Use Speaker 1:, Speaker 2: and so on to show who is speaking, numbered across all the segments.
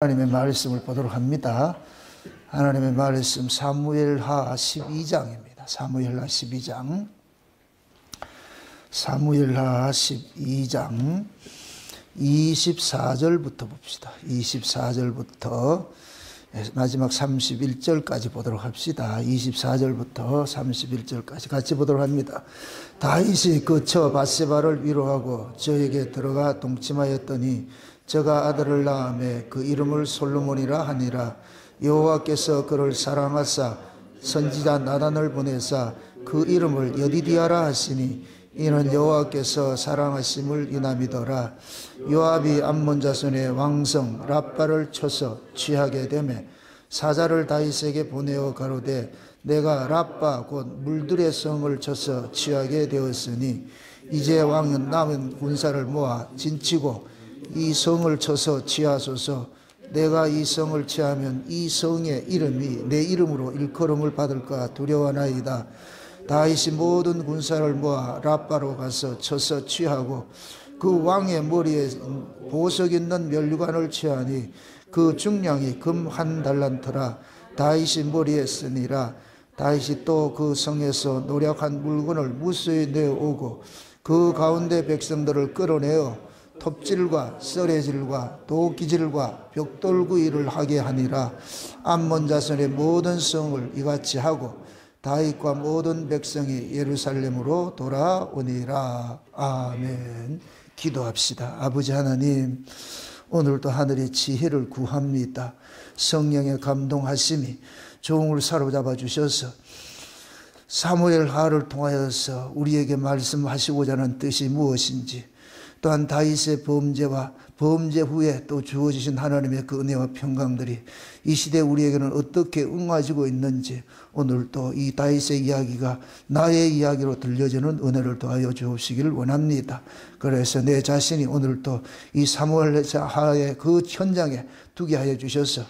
Speaker 1: 하나님의 말씀을 보도록 합니다. 하나님의 말씀 사무엘하 12장입니다. 사무엘하 12장. 사무엘하 12장 24절부터 봅시다. 24절부터 마지막 31절까지 보도록 합시다. 24절부터 31절까지 같이 보도록 합니다. 다윗이 그 처 밧세바를 위로하고 저에게 들어가 동침하였더니 저가 아들을 낳음에 그 이름을 솔로몬이라 하니라. 여호와께서 그를 사랑하사 선지자 나단을 보내사 그 이름을 여디디아라 하시니 이는 여호와께서 사랑하심을 유남이더라. 요압이 암몬 자손의 왕성 랍바를 쳐서 취하게 되매 사자를 다윗에게 보내어 가로되 내가 랍바 곧 물들의 성을 쳐서 취하게 되었으니 이제 왕은 남은 군사를 모아 진치고 이 성을 쳐서 취하소서. 내가 이 성을 취하면 이 성의 이름이 내 이름으로 일컬음을 받을까 두려워하나이다. 다윗이 모든 군사를 모아 랍바로 가서 쳐서 취하고 그 왕의 머리에 보석 있는 면류관을 취하니 그 중량이 금 한 달란트라. 다윗이 머리에 쓰니라. 다윗이 또 그 성에서 노력한 물건을 무수히 내어오고 그 가운데 백성들을 끌어내어 톱질과 썰해질과 도끼질과 벽돌구이를 하게 하니라. 암몬 자손의 모든 성을 이같이 하고 다윗과 모든 백성이 예루살렘으로 돌아오니라. 아멘. 기도합시다. 아버지 하나님, 오늘도 하늘의 지혜를 구합니다. 성령의 감동하심이 종을 사로잡아 주셔서 사무엘하를 통하여서 우리에게 말씀하시고자 하는 뜻이 무엇인지, 또한 다윗의 범죄와 범죄 후에 또 주어지신 하나님의 그 은혜와 평강들이 이 시대 우리에게는 어떻게 응화지고 있는지 오늘 또 이 다윗의 이야기가 나의 이야기로 들려지는 은혜를 더하여 주옵시기를 원합니다. 그래서 내 자신이 오늘 또 이 사무엘하의 그 현장에 두게 하여 주셔서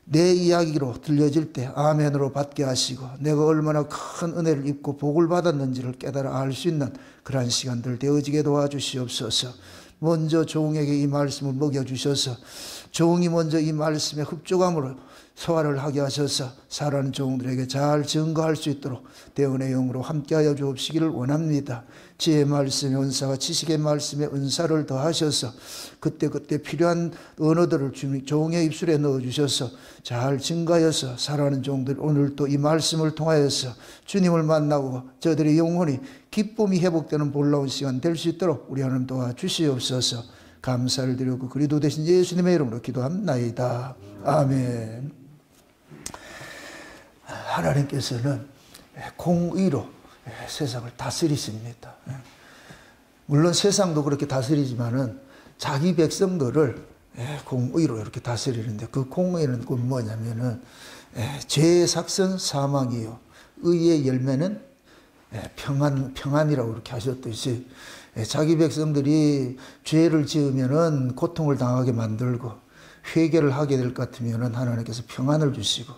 Speaker 1: 내 이야기로 들려질 때 아멘으로 받게 하시고 내가 얼마나 큰 은혜를 입고 복을 받았는지를 깨달아 알 수 있는 그러한 시간들 되어지게 도와주시옵소서. 먼저 종에게 이 말씀을 먹여주셔서 종이 먼저 이 말씀에 흡족함으로 소화를 하게 하셔서 살아가는 종들에게 잘 증거할 수 있도록 대언의 영으로 함께하여 주옵시기를 원합니다. 지혜의 말씀의 은사와 지식의 말씀의 은사를 더하셔서 그때그때 필요한 언어들을 종의 입술에 넣어주셔서 잘 증가하여서 살아가는 종들 오늘 또 이 말씀을 통하여서 주님을 만나고 저들의 영혼이 기쁨이 회복되는 놀라운 시간 될 수 있도록 우리 하나님 도와주시옵소서. 감사를 드리고 그리스도 되신 예수님의 이름으로 기도합나이다. 아멘. 하나님께서는 공의로 세상을 다스리십니다. 물론 세상도 그렇게 다스리지만은 자기 백성들을 공의로 이렇게 다스리는데 그 공의는 곧 뭐냐면은 죄의 삭선 사망이요 의의 열매는 평안이라고 이렇게 하셨듯이 자기 백성들이 죄를 지으면은 고통을 당하게 만들고 회개를 하게 될 것 같으면은 하나님께서 평안을 주시고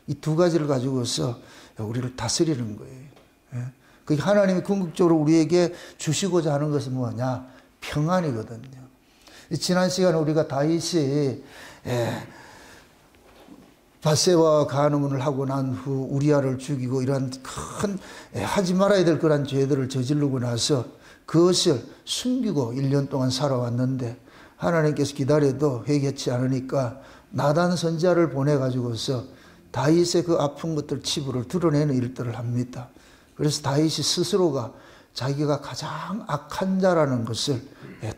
Speaker 1: 이 두 가지를 가지고서 우리를 다스리는 거예요. 그 하나님이 궁극적으로 우리에게 주시고자 하는 것은 뭐냐? 평안이거든요. 지난 시간에 우리가 다윗이 밧세바와 간음을 하고 난 후 우리아를 죽이고 이러한 큰 하지 말아야 될 그런 죄들을 저지르고 나서 그것을 숨기고 1년 동안 살아왔는데 하나님께서 기다려도 회개치 않으니까 나단 선지자를 보내가지고서 다윗의 그 아픈 것들 치부를 드러내는 일들을 합니다. 그래서 다윗이 스스로가 자기가 가장 악한 자라는 것을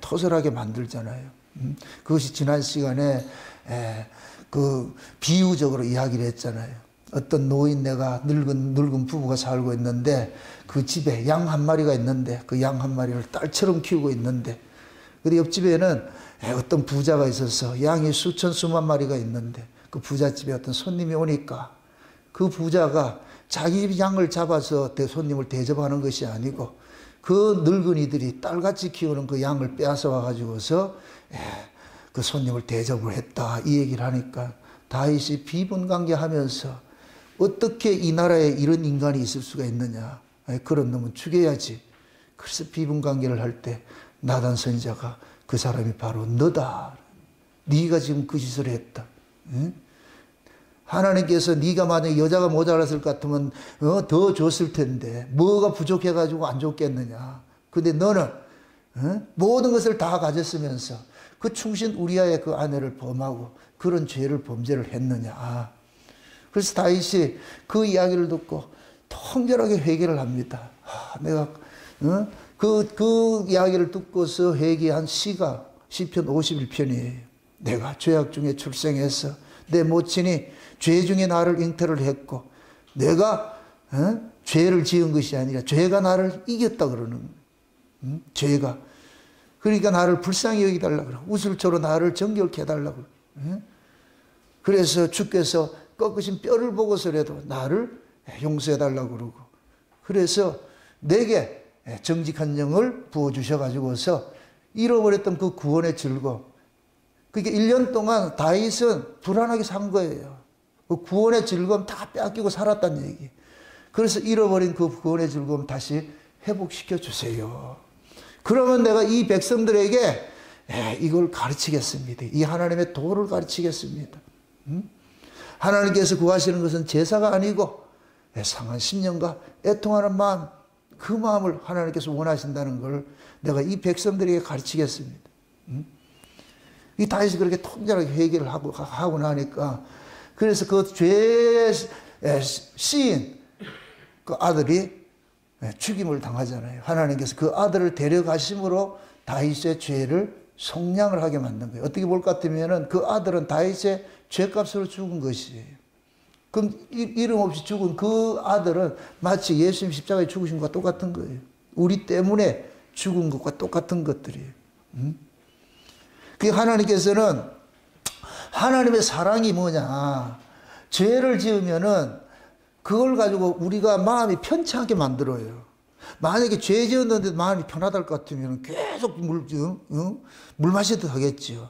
Speaker 1: 토설하게 만들잖아요. 그것이 지난 시간에 그 비유적으로 이야기를 했잖아요. 어떤 노인네가 늙은 부부가 살고 있는데 그 집에 양 한 마리가 있는데 그 양 한 마리를 딸처럼 키우고 있는데 근데 옆집에는 어떤 부자가 있어서 양이 수천 수만 마리가 있는데 그 부잣집에 어떤 손님이 오니까 그 부자가 자기 양을 잡아서 손님을 대접하는 것이 아니고 그 늙은이들이 딸같이 키우는 그 양을 빼앗아 와가지고서 그 손님을 대접을 했다 이 얘기를 하니까 다윗이 비분관계하면서 어떻게 이 나라에 이런 인간이 있을 수가 있느냐, 그런 놈은 죽여야지. 그래서 비분관계를 할 때 나단 선지자가 그 사람이 바로 너다. 네가 지금 그 짓을 했다. 응? 하나님께서 네가 만약에 여자가 모자랐을 것 같으면 더 줬을 텐데 뭐가 부족해가지고 안 줬겠느냐. 근데 너는 모든 것을 다 가졌으면서 그 충신 우리아의 그 아내를 범하고 그런 죄를 범죄를 했느냐. 그래서 다윗이 그 이야기를 듣고 통렬하게 회개를 합니다. 내가 그 이야기를 듣고서 회개한 시가 시편 51편이에요. 내가 죄악 중에 출생해서 내 모친이 죄 중에 나를 잉태를 했고 내가 죄를 지은 것이 아니라 죄가 나를 이겼다 그러는 죄가. 그러니까 나를 불쌍히 여기달라고 그러고 우슬초로 나를 정결케 해달라고 그러고 그래서 주께서 꺾으신 뼈를 보고서라도 나를 용서해달라고 그러고 그래서 내게 정직한 영을 부어주셔가지고서 잃어버렸던 그 구원의 즐거움. 그러니까 1년 동안 다윗은 불안하게 산 거예요. 그 구원의 즐거움 다 뺏기고 살았다는 얘기. 그래서 잃어버린 그 구원의 즐거움 다시 회복시켜 주세요. 그러면 내가 이 백성들에게 이걸 가르치겠습니다. 이 하나님의 도를 가르치겠습니다. 하나님께서 구하시는 것은 제사가 아니고 상한 심령과 애통하는 마음, 그 마음을 하나님께서 원하신다는 걸 내가 이 백성들에게 가르치겠습니다. 이 다윗이 그렇게 통렬하게 회개를 하고 나니까 그래서 그 죄 시인 그 아들이 죽임을 당하잖아요. 하나님께서 그 아들을 데려가심으로 다윗의 죄를 속량을 하게 만든 거예요. 어떻게 볼 것 같으면은 그 아들은 다윗의 죄값으로 죽은 것이에요. 그럼 이름 없이 죽은 그 아들은 마치 예수님 십자가에 죽으신 것과 똑같은 거예요. 우리 때문에 죽은 것과 똑같은 것들이에요. 그 하나님께서는 하나님의 사랑이 뭐냐? 죄를 지으면은 그걸 가지고 우리가 마음이 편치 않게 만들어요. 만약에 죄 지었는데 마음이 편하다 할 것 같으면 계속 물 마시듯 하겠지요.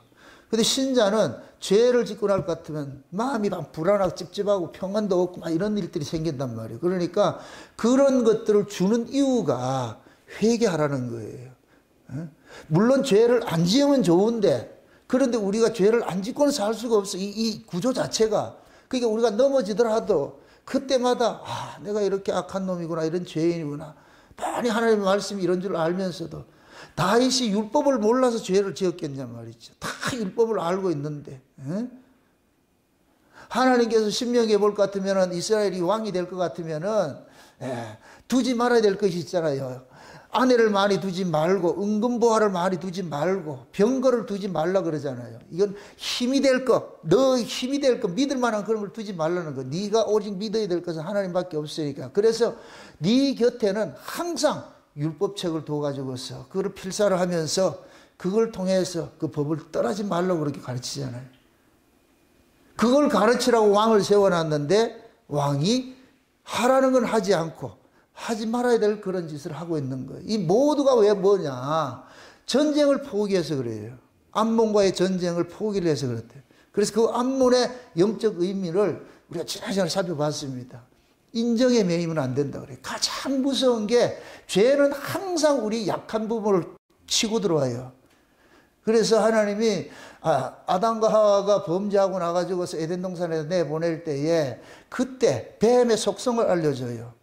Speaker 1: 근데 신자는 죄를 짓고 날 것 같으면 마음이 막 불안하고 찝찝하고 평안도 없고 막 이런 일들이 생긴단 말이에요. 그러니까 그런 것들을 주는 이유가 회개하라는 거예요. 물론 죄를 안 지으면 좋은데 그런데 우리가 죄를 안 짓고는 살 수가 없어. 이 구조 자체가. 그러니까 우리가 넘어지더라도 그때마다 내가 이렇게 악한 놈이구나, 이런 죄인이구나. 많이 하나님의 말씀이 이런 줄 알면서도 다윗이 율법을 몰라서 죄를 지었겠냐 말이죠. 다 율법을 알고 있는데 하나님께서 신명기에 볼 것 같으면 이스라엘이 왕이 될 것 같으면 두지 말아야 될 것이 있잖아요. 아내를 많이 두지 말고 은근보화를 많이 두지 말고 병거를 두지 말라 그러잖아요. 이건 힘이 될 것, 너 힘이 될 것, 믿을 만한 그런 걸 두지 말라는 거. 네가 오직 믿어야 될 것은 하나님밖에 없으니까. 그래서 네 곁에는 항상 율법책을 둬가지고서 그걸 필사를 하면서 그걸 통해서 그 법을 떠나지 말라고 그렇게 가르치잖아요. 그걸 가르치라고 왕을 세워놨는데 왕이 하라는 건 하지 않고 하지 말아야 될 그런 짓을 하고 있는 거예요. 이 모두가 왜 뭐냐? 전쟁을 포기해서 그래요. 암몬과의 전쟁을 포기를 해서 그렇대요. 그래서 그 암몬의 영적 의미를 우리가 지난 시간에 살펴봤습니다. 인정에 매이면 안 된다 그래요. 가장 무서운 게 죄는 항상 우리 약한 부분을 치고 들어와요. 그래서 하나님이 아담과 하와가 범죄하고 나가지고서 에덴 동산에 내보낼 때에 그때 뱀의 속성을 알려줘요.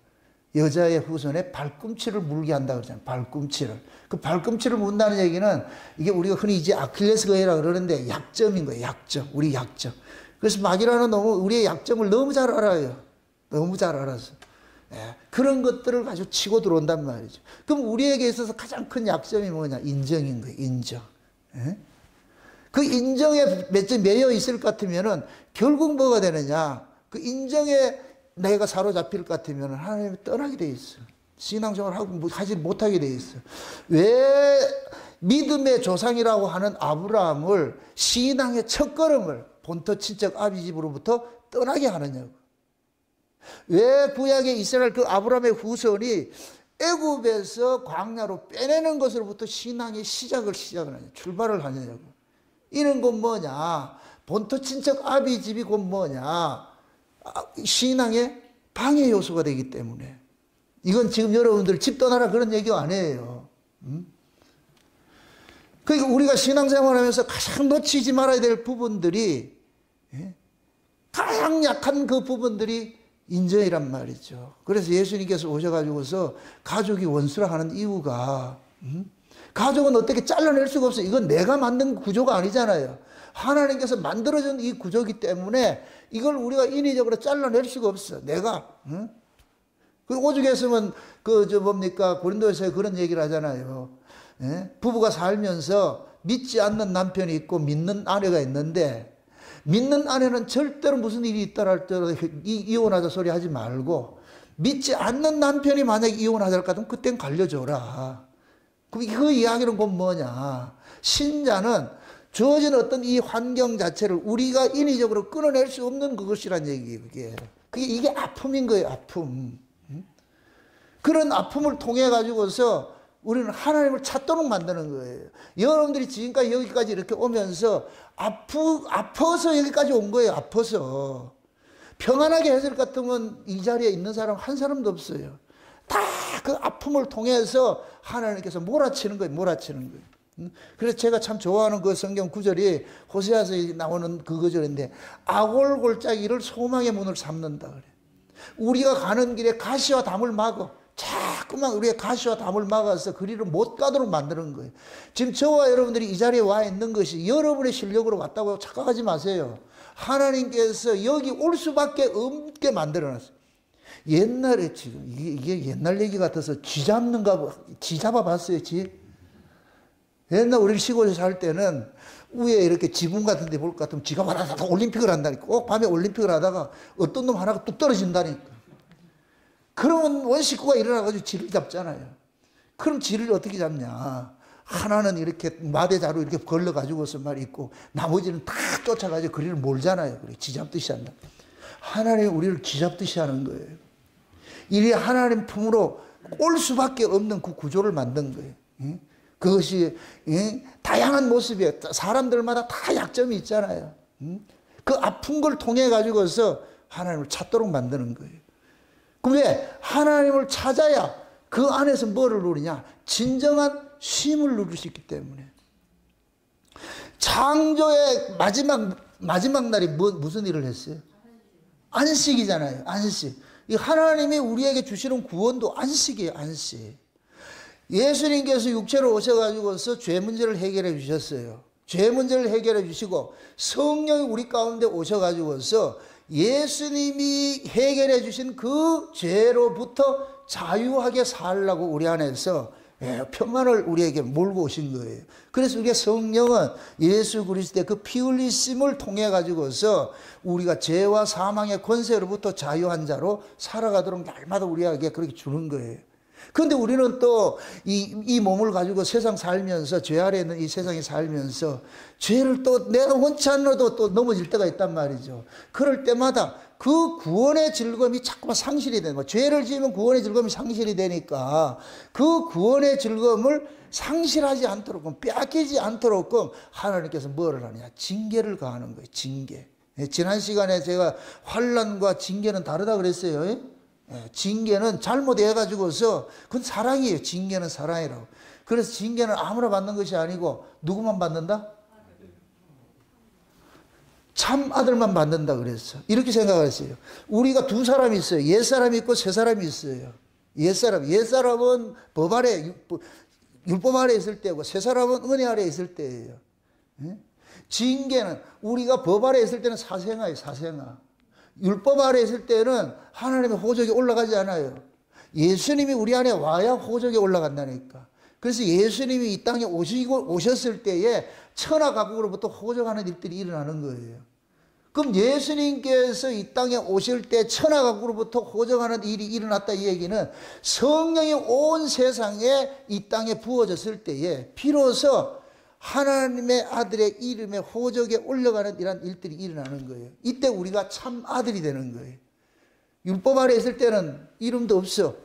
Speaker 1: 여자의 후손에 발꿈치를 물게 한다 그러잖아요. 발꿈치를. 그 발꿈치를 문다는 얘기는 이게 우리가 흔히 이제 아킬레스건이라고 그러는데 약점인 거예요. 약점. 우리 약점. 그래서 마귀라는 놈은 우리의 약점을 너무 잘 알아요. 너무 잘 알아서. 그런 것들을 가지고 치고 들어온단 말이죠. 그럼 우리에게 있어서 가장 큰 약점이 뭐냐? 인정인 거예요. 인정. 그 인정에 매여 있을 것 같으면은 결국 뭐가 되느냐? 그 인정에 내가 사로잡힐 것 같으면 하나님이 떠나게 돼 있어. 신앙생활을 하지 못하게 돼 있어. 왜 믿음의 조상이라고 하는 아브라함을 신앙의 첫걸음을 본토 친척 아비 집으로부터 떠나게 하느냐고. 왜 구약의 이스라엘 그 아브라함의 후손이 애굽에서 광야로 빼내는 것으로부터 신앙의 시작을 하느냐, 출발을 하느냐고. 이런 건 뭐냐? 본토 친척 아비 집이 곧 뭐냐? 신앙의 방해 요소가 되기 때문에. 이건 지금 여러분들 집 떠나라 그런 얘기가 아니에요. 그러니까 우리가 신앙생활하면서 가장 놓치지 말아야 될 부분들이, 가장 약한 그 부분들이 인정이란 말이죠. 그래서 예수님께서 오셔가지고서 가족이 원수라 하는 이유가, 가족은 어떻게 잘라낼 수가 없어요. 이건 내가 만든 구조가 아니잖아요. 하나님께서 만들어준 이 구조이기 때문에 이걸 우리가 인위적으로 잘라낼 수가 없어. 내가. 그 오죽했으면 고린도에서 그런 얘기를 하잖아요. 부부가 살면서 믿지 않는 남편이 있고 믿는 아내가 있는데, 믿는 아내는 절대로 무슨 일이 있다 할때도 이혼하자 소리 하지 말고, 믿지 않는 남편이 만약에 이혼하자 할 것 같으면 그땐 갈려줘라. 그 이야기는 곧 뭐냐. 신자는 주어진 어떤 이 환경 자체를 우리가 인위적으로 끊어낼 수 없는 그것이란 얘기예요. 이게 아픔인 거예요. 아픔. 그런 아픔을 통해 가지고서 우리는 하나님을 찾도록 만드는 거예요. 여러분들이 지금까지 여기까지 이렇게 오면서 아파서 여기까지 온 거예요. 아파서. 평안하게 했을 것 같으면 이 자리에 있는 사람 한 사람도 없어요. 다 그 아픔을 통해서 하나님께서 몰아치는 거예요. 몰아치는 거예요. 그래서 제가 참 좋아하는 그 성경 구절이 호세아서 나오는 그 구절인데, 아골골짜기를 소망의 문을 삼는다 그래. 우리가 가는 길에 가시와 담을 막어. 자꾸만 우리의 가시와 담을 막아서 그 길을 못 가도록 만드는 거예요. 지금 저와 여러분들이 이 자리에 와 있는 것이 여러분의 실력으로 왔다고 착각하지 마세요. 하나님께서 여기 올 수밖에 없게 만들어놨어요. 옛날에 지금 이게 옛날 얘기 같아서 쥐 잡아봤어요. 쥐? 옛날 우리 시골에 살 때는 위에 이렇게 지붕 같은 데 볼 것 같으면 쥐가 와다다다 올림픽을 한다니까. 꼭 밤에 올림픽을 하다가 어떤 놈 하나가 뚝 떨어진다니까. 그러면 원식구가 일어나가지고 쥐를 잡잖아요. 그럼 쥐를 어떻게 잡냐. 하나는 이렇게 마대자루 이렇게 걸러가지고서 말이 있고, 나머지는 다 쫓아가지고 그리를 몰잖아요. 그래, 쥐 잡듯이 한다. 하나님이 우리를 쥐 잡듯이 하는 거예요. 이리 하나님 품으로 올 수밖에 없는 그 구조를 만든 거예요. 그것이 다양한 모습이에요. 사람들마다 다 약점이 있잖아요. 그 아픈 걸 통해 가지고서 하나님을 찾도록 만드는 거예요. 그럼 왜? 하나님을 찾아야 그 안에서 뭐를 누리냐? 진정한 쉼을 누릴 수 있기 때문에. 창조의 마지막 날이 무슨 일을 했어요? 안식이잖아요. 안식. 이 하나님이 우리에게 주시는 구원도 안식이에요. 안식. 예수님께서 육체로 오셔가지고서 죄 문제를 해결해 주셨어요. 죄 문제를 해결해 주시고 성령이 우리 가운데 오셔가지고서 예수님이 해결해 주신 그 죄로부터 자유하게 살라고 우리 안에서 평안을 우리에게 몰고 오신 거예요. 그래서 우리가 성령은 예수 그리스도의 그 피 흘리심을 통해 가지고서 우리가 죄와 사망의 권세로부터 자유한 자로 살아가도록 날마다 우리에게 그렇게 주는 거예요. 그런데 우리는 또 이 몸을 가지고 세상 살면서, 죄 아래 있는 이 세상에 살면서 죄를 또 내가 원치 않아도 또 넘어질 때가 있단 말이죠. 그럴 때마다 그 구원의 즐거움이 자꾸만 상실이 되는 거예요. 죄를 지으면 구원의 즐거움이 상실이 되니까 그 구원의 즐거움을 상실하지 않도록, 빼앗기지 않도록 하나님께서 뭐를 하느냐? 징계를 가하는 거예요. 징계. 지난 시간에 제가 환난과 징계는 다르다 그랬어요. 징계는 잘못해가지고서 그건 사랑이에요. 징계는 사랑이라고. 그래서 징계는 아무나 받는 것이 아니고 누구만 받는다? 참 아들만 받는다 그랬어. 이렇게 생각했어요. 우리가 두 사람이 있어요. 옛사람이 있고 새사람이 있어요. 옛사람은 법 아래, 율법 아래 있을 때고 새사람은 은혜 아래 있을 때예요. 징계는 우리가 법 아래 있을 때는 사생아예요. 사생아. 율법 아래 있을 때는 하나님의 호적이 올라가지 않아요. 예수님이 우리 안에 와야 호적이 올라간다니까. 그래서 예수님이 이 땅에 오셨을 때에 천하각국으로부터 호적하는 일들이 일어나는 거예요. 그럼 예수님께서 이 땅에 오실 때 천하각국으로부터 호적하는 일이 일어났다 이 얘기는 성령이 온 세상에 이 땅에 부어졌을 때에 비로소 하나님의 아들의 이름에 호적에 올라가는 이런 일들이 일어나는 거예요. 이때 우리가 참 아들이 되는 거예요. 율법 아래 있을 때는 이름도 없어.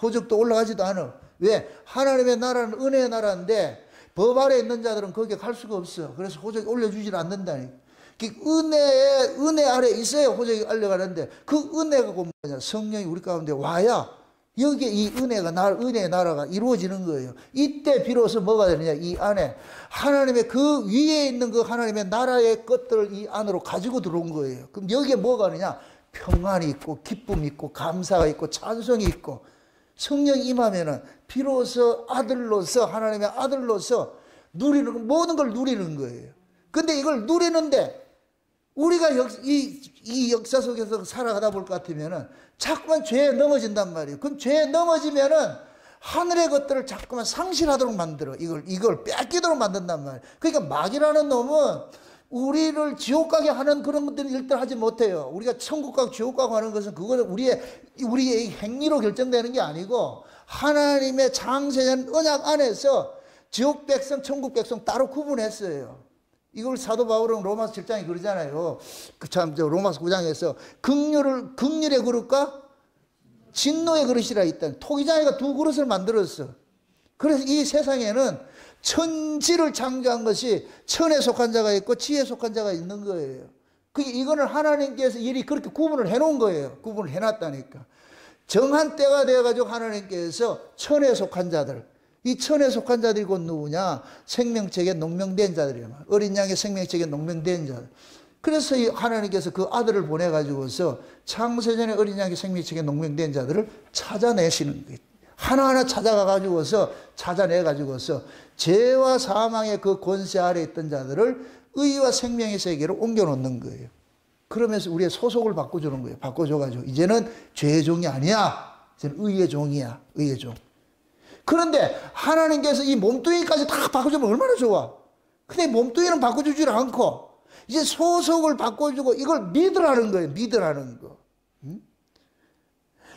Speaker 1: 호적도 올라가지도 않아. 왜? 하나님의 나라는 은혜의 나라인데 법 아래 있는 자들은 거기에 갈 수가 없어. 그래서 호적이 올려주질 않는다니. 은혜 아래 있어야 호적이 올라가는데 그 은혜가 뭐냐? 성령이 우리 가운데 와야 여기에 이 은혜의 나라가 이루어지는 거예요. 이때 비로소 뭐가 되느냐? 이 안에 하나님의 그 위에 있는 그 하나님의 나라의 것들을 이 안으로 가지고 들어온 거예요. 그럼 여기에 뭐가 하느냐? 평안이 있고 기쁨이 있고 감사가 있고 찬송이 있고 성령이 임하면은 비로소 아들로서 하나님의 아들로서 누리는 모든 걸 누리는 거예요. 근데 이걸 누리는데 우리가 이 역사 속에서 살아가다 볼 것 같으면은 자꾸만 죄에 넘어진단 말이에요. 그럼 죄에 넘어지면은 하늘의 것들을 자꾸만 상실하도록 만들어. 이걸 뺏기도록 만든단 말이에요. 그러니까 마귀라는 놈은 우리를 지옥 가게 하는 그런 것들은 일단 하지 못해요. 우리가 천국 가고 지옥 가고 하는 것은 그거는 우리의 행위로 결정되는 게 아니고 하나님의 창세전 언약 안에서 지옥 백성, 천국 백성 따로 구분했어요. 이걸 사도 바울은 로마서 7장에 그러잖아요. 로마서 9장에서 긍휼의 그릇과 진노의 그릇이라 있다. 토기장이가 두 그릇을 만들었어. 그래서 이 세상에는 천지를 창조한 것이 천에 속한 자가 있고 지에 속한 자가 있는 거예요. 이거는 하나님께서 일이 그렇게 구분을 해놓은 거예요. 구분을 해놨다니까. 정한 때가 되어가지고 하나님께서 천에 속한 자들, 이 천에 속한 자들이 곧 누구냐? 생명책에 농명된 자들이에요. 어린 양의 생명책에 농명된 자들. 그래서 하나님께서 그 아들을 보내가지고서 창세전에 어린 양의 생명책에 농명된 자들을 찾아내시는 거예요. 하나하나 찾아가가지고서 찾아내가지고서 죄와 사망의 그 권세 아래 있던 자들을 의와 생명의 세계로 옮겨놓는 거예요. 그러면서 우리의 소속을 바꿔주는 거예요. 바꿔줘가지고 이제는 죄의 종이 아니야. 이제는 의의 종이야. 의의 종. 그런데 하나님께서 이 몸뚱이까지 다 바꿔주면 얼마나 좋아. 근데 몸뚱이는 바꿔주질 않고 이제 소속을 바꿔주고 이걸 믿으라는 거예요. 믿으라는 거.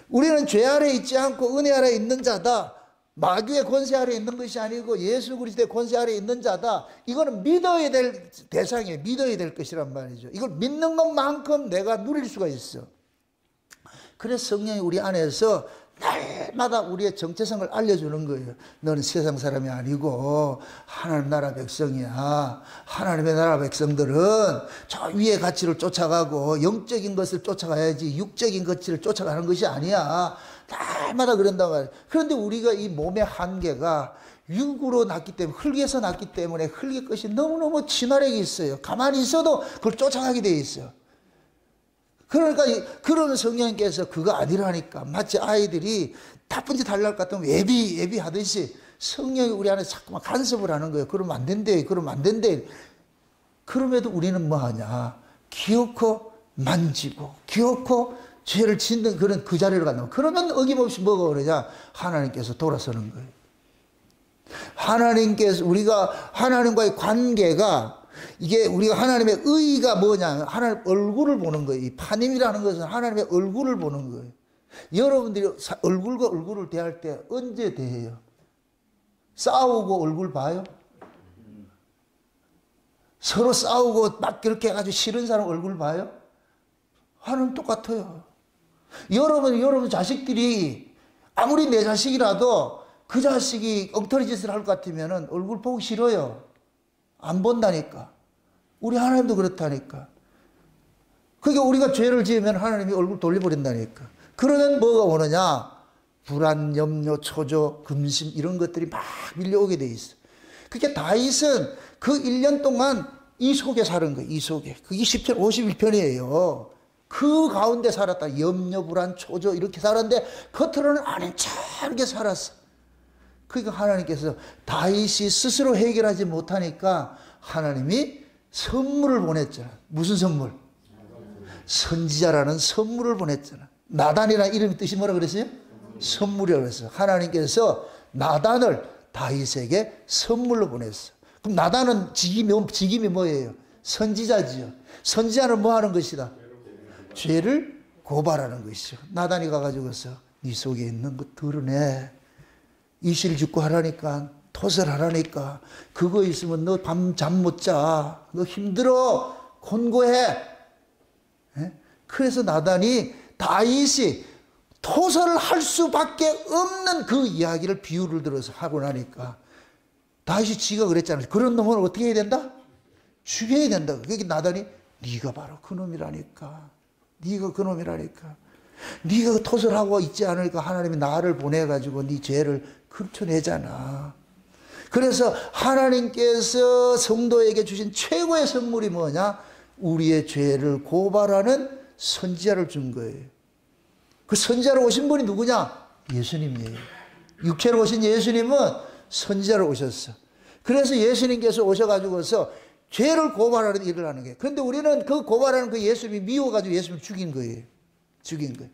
Speaker 1: 우리는 죄 아래 있지 않고 은혜 아래 있는 자다. 마귀의 권세 아래 있는 것이 아니고 예수 그리스도의 권세 아래 있는 자다. 이거는 믿어야 될 대상이에요. 믿어야 될 것이란 말이죠. 이걸 믿는 것만큼 내가 누릴 수가 있어. 그래서 성령이 우리 안에서 날마다 우리의 정체성을 알려주는 거예요. 너는 세상 사람이 아니고 하나님 나라 백성이야. 하나님의 나라 백성들은 저 위의 가치를 쫓아가고 영적인 것을 쫓아가야지 육적인 가치를 쫓아가는 것이 아니야. 날마다 그런단 말이에요. 그런데 우리가 이 몸의 한계가 육으로 났기 때문에, 흙에서 났기 때문에 흙의 것이 너무너무 진화력이 있어요. 가만히 있어도 그걸 쫓아가게 돼 있어요. 그러니까 그런 성령님께서 그거 아니라니까. 마치 아이들이 나쁜 짓 하려고 같으면 예비하듯이 성령이 우리 안에 자꾸만 간섭을 하는 거예요. 그러면 안 된대. 그러면 안 된대. 그럼에도 우리는 뭐 하냐. 기어코 만지고 기어코 죄를 짓는 그런 그 자리로 간다. 그러면 어김없이 뭐가 그러냐. 하나님께서 돌아서는 거예요. 우리가 하나님과의 관계가 이게 우리가 하나님의 의의가 뭐냐. 하나님 얼굴을 보는 거예요. 이 파님이라는 것은 하나님의 얼굴을 보는 거예요. 여러분들이 얼굴과 얼굴을 대할 때 언제 대해요? 싸우고 얼굴 봐요? 서로 싸우고 막 그렇게 해가지고 싫은 사람 얼굴 봐요? 하나님 똑같아요. 여러분 자식들이 아무리 내 자식이라도 그 자식이 엉터리 짓을 할 것 같으면 얼굴 보기 싫어요. 안 본다니까. 우리 하나님도 그렇다니까. 그러니까 우리가 죄를 지으면 하나님이 얼굴 돌려버린다니까. 그러면 뭐가 오느냐? 불안, 염려, 초조, 근심 이런 것들이 막 밀려오게 돼 있어. 그러니까 다윗은 그 1년 동안 이 속에 사는 거예요. 이 속에. 그게 10편 51편이에요. 그 가운데 살았다. 염려, 불안, 초조 이렇게 살았는데 겉으로는 아닌 척하게 살았어. 그러니까 하나님께서 다윗이 스스로 해결하지 못하니까 하나님이 선물을 보냈잖아. 무슨 선물? 선지자라는 선물을 보냈잖아. 나단이라는 이름의 뜻이 뭐라 그랬어요? 선물이라고 그랬어요. 하나님께서 나단을 다윗에게 선물로 보냈어. 그럼 나단은 직임이 뭐예요? 선지자지요. 선지자는 뭐 하는 것이다? 죄를 고발하는 것이죠. 나단이 가가지고서 네 속에 있는 것 드러내. 이실직고 하라니까, 토설하라니까, 그거 있으면 너 밤 잠 못 자. 너 힘들어. 곤고해. 그래서 나단이 다윗이 토설을 할 수밖에 없는 그 이야기를 비유를 들어서 하고 나니까 다윗이 지가 그랬잖아요. 그런 놈을 어떻게 해야 된다? 죽여야 된다. 그게 나단이 네가 바로 그 놈이라니까. 네가 그 놈이라니까. 네가 토설하고 있지 않으니까 하나님이 나를 보내가지고 네 죄를 긁혀내잖아. 그래서 하나님께서 성도에게 주신 최고의 선물이 뭐냐? 우리의 죄를 고발하는 선지자를 준 거예요. 그 선지자로 오신 분이 누구냐? 예수님이에요. 육체로 오신 예수님은 선지자로 오셨어. 그래서 예수님께서 오셔가지고서 죄를 고발하는 일을 하는 거예요. 그런데 우리는 그 고발하는 그 예수님이 미워가지고 예수님을 죽인 거예요. 죽인 거예요.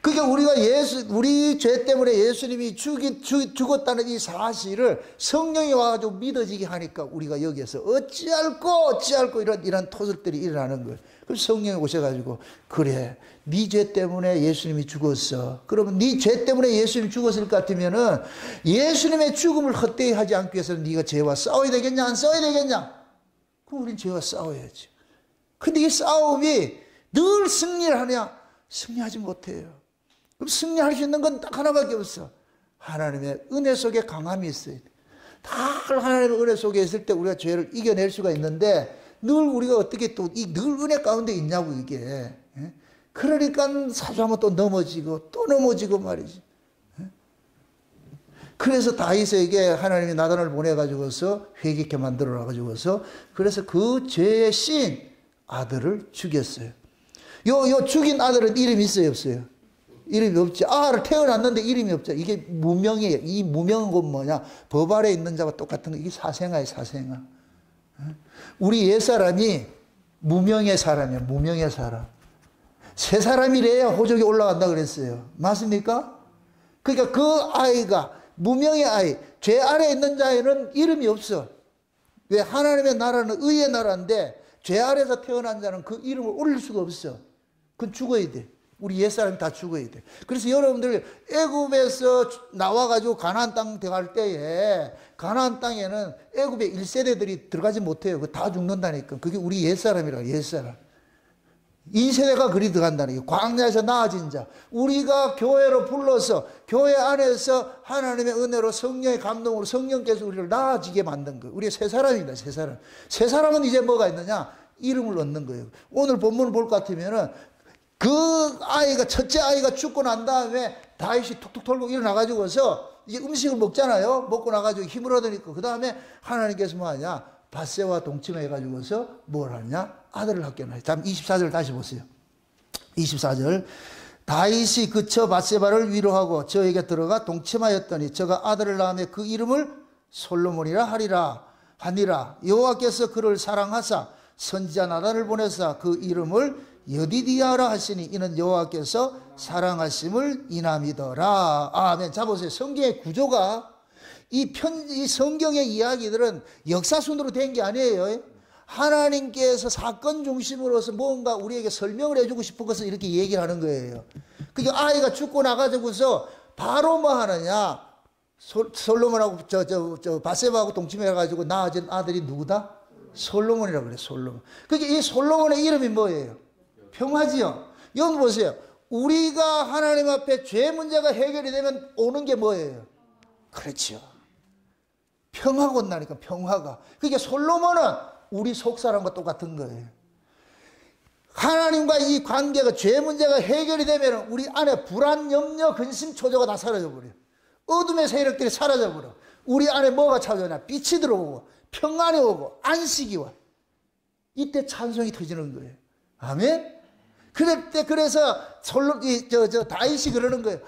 Speaker 1: 그러니까 우리 죄 때문에 예수님이 죽었다는 이 사실을 성령이 와가지고 믿어지게 하니까 우리가 여기에서 어찌할꼬 이런 토설들이 일어나는 거예요. 그래서 성령이 오셔가지고 그래, 네 죄 때문에 예수님이 죽었어. 그러면 네 죄 때문에 예수님이 죽었을 것 같으면은 예수님의 죽음을 헛되이 하지 않기 위해서는 네가 죄와 싸워야 되겠냐, 안 싸워야 되겠냐? 그럼 우린 죄와 싸워야지. 근데 이 싸움이 늘 승리를 하냐? 승리하지 못해요. 그럼 승리할 수 있는 건 딱 하나밖에 없어. 하나님의 은혜 속에 강함이 있어야 돼. 다 하나님의 은혜 속에 있을 때 우리가 죄를 이겨낼 수가 있는데 늘 우리가 어떻게 또 늘 은혜 가운데 있냐고 이게. 그러니까 사소하면 또 넘어지고 말이지. 그래서 다윗에게 하나님이 나단을 보내가지고서 회개케 만들어가지고서 그래서 그 죄의 신 아들을 죽였어요. 요 죽인 아들은 이름이 있어요, 없어요? 이름이 없지. 아를 태어났는데 이름이 없죠. 이게 무명이에요. 이 무명은 건 뭐냐? 법 아래 있는 자와 똑같은 거. 이게 사생아예요, 사생아. 우리 옛사람이 무명의 사람이에요, 무명의 사람. 새 사람이래야 호적이 올라간다 그랬어요. 맞습니까? 그러니까 그 아이가, 무명의 아이, 죄 아래 있는 자에는 이름이 없어. 왜? 하나님의 나라는 의의 나라인데 죄 아래에서 태어난 자는 그 이름을 올릴 수가 없어. 그건 죽어야 돼. 우리 옛사람이 다 죽어야 돼. 그래서 여러분들 애굽에서 나와가지고 가나안 땅 들어갈 때에 가나안 땅에는 애굽의 1세대들이 들어가지 못해요. 그거 다 죽는다니까. 그게 우리 옛사람이라, 옛사람. 2세대가 그리 들어간다는 게 광야에서 나아진 자. 우리가 교회로 불러서 교회 안에서 하나님의 은혜로 성령의 감동으로 성령께서 우리를 나아지게 만든 거예요. 우리가 새 사람입니다. 새 사람. 새 사람은 이제 뭐가 있느냐? 이름을 얻는 거예요. 오늘 본문을 볼 것 같으면은 그 아이가, 첫째 아이가 죽고 난 다음에 다윗이 툭툭 털고 일어나가지고서 이제 음식을 먹잖아요. 먹고 나가지고 힘을 얻으니까 그 다음에 하나님께서 뭐 하냐? 밧세와 동침해가지고서 뭘 하냐? 아들을 낳게 하냐. 다음 24절 다시 보세요. 24절. 다윗이 그쳐 밧세바를 위로하고 저에게 들어가 동침하였더니 저가 아들을 낳으며 그 이름을 솔로몬이라 하니라. 여호와께서 그를 사랑하사 선지자 나단을 보내사 그 이름을 여디디아라 하시니 이는 여호와께서 사랑하심을 인함이더라. 아멘. 자 보세요. 성경의 구조가 이 성경의 이야기들은 역사순으로 된 게 아니에요. 하나님께서 사건 중심으로서 뭔가 우리에게 설명을 해주고 싶은 것을 이렇게 얘기를 하는 거예요. 그러니까 아이가 죽고 나가지고서 바로 뭐 하느냐? 솔로몬하고 밧세바하고 동침해가지고 낳아진 아들이 누구다? 솔로몬이라고 그래, 솔로몬. 그러니까 이 솔로몬의 이름이 뭐예요? 평화지요. 여기 보세요. 우리가 하나님 앞에 죄 문제가 해결이 되면 오는 게 뭐예요? 그렇죠. 평화가 온다니까, 평화가. 그러니까 솔로몬은 우리 속사람과 똑같은 거예요. 하나님과 이 관계가, 죄 문제가 해결이 되면 우리 안에 불안, 염려, 근심, 초조가 다 사라져버려요. 어둠의 세력들이 사라져버려. 우리 안에 뭐가 찾아오냐? 빛이 들어오고, 평안이 오고, 안식이 와. 이때 찬송이 터지는 거예요. 아멘? 그래서 다윗이 그러는 거예요.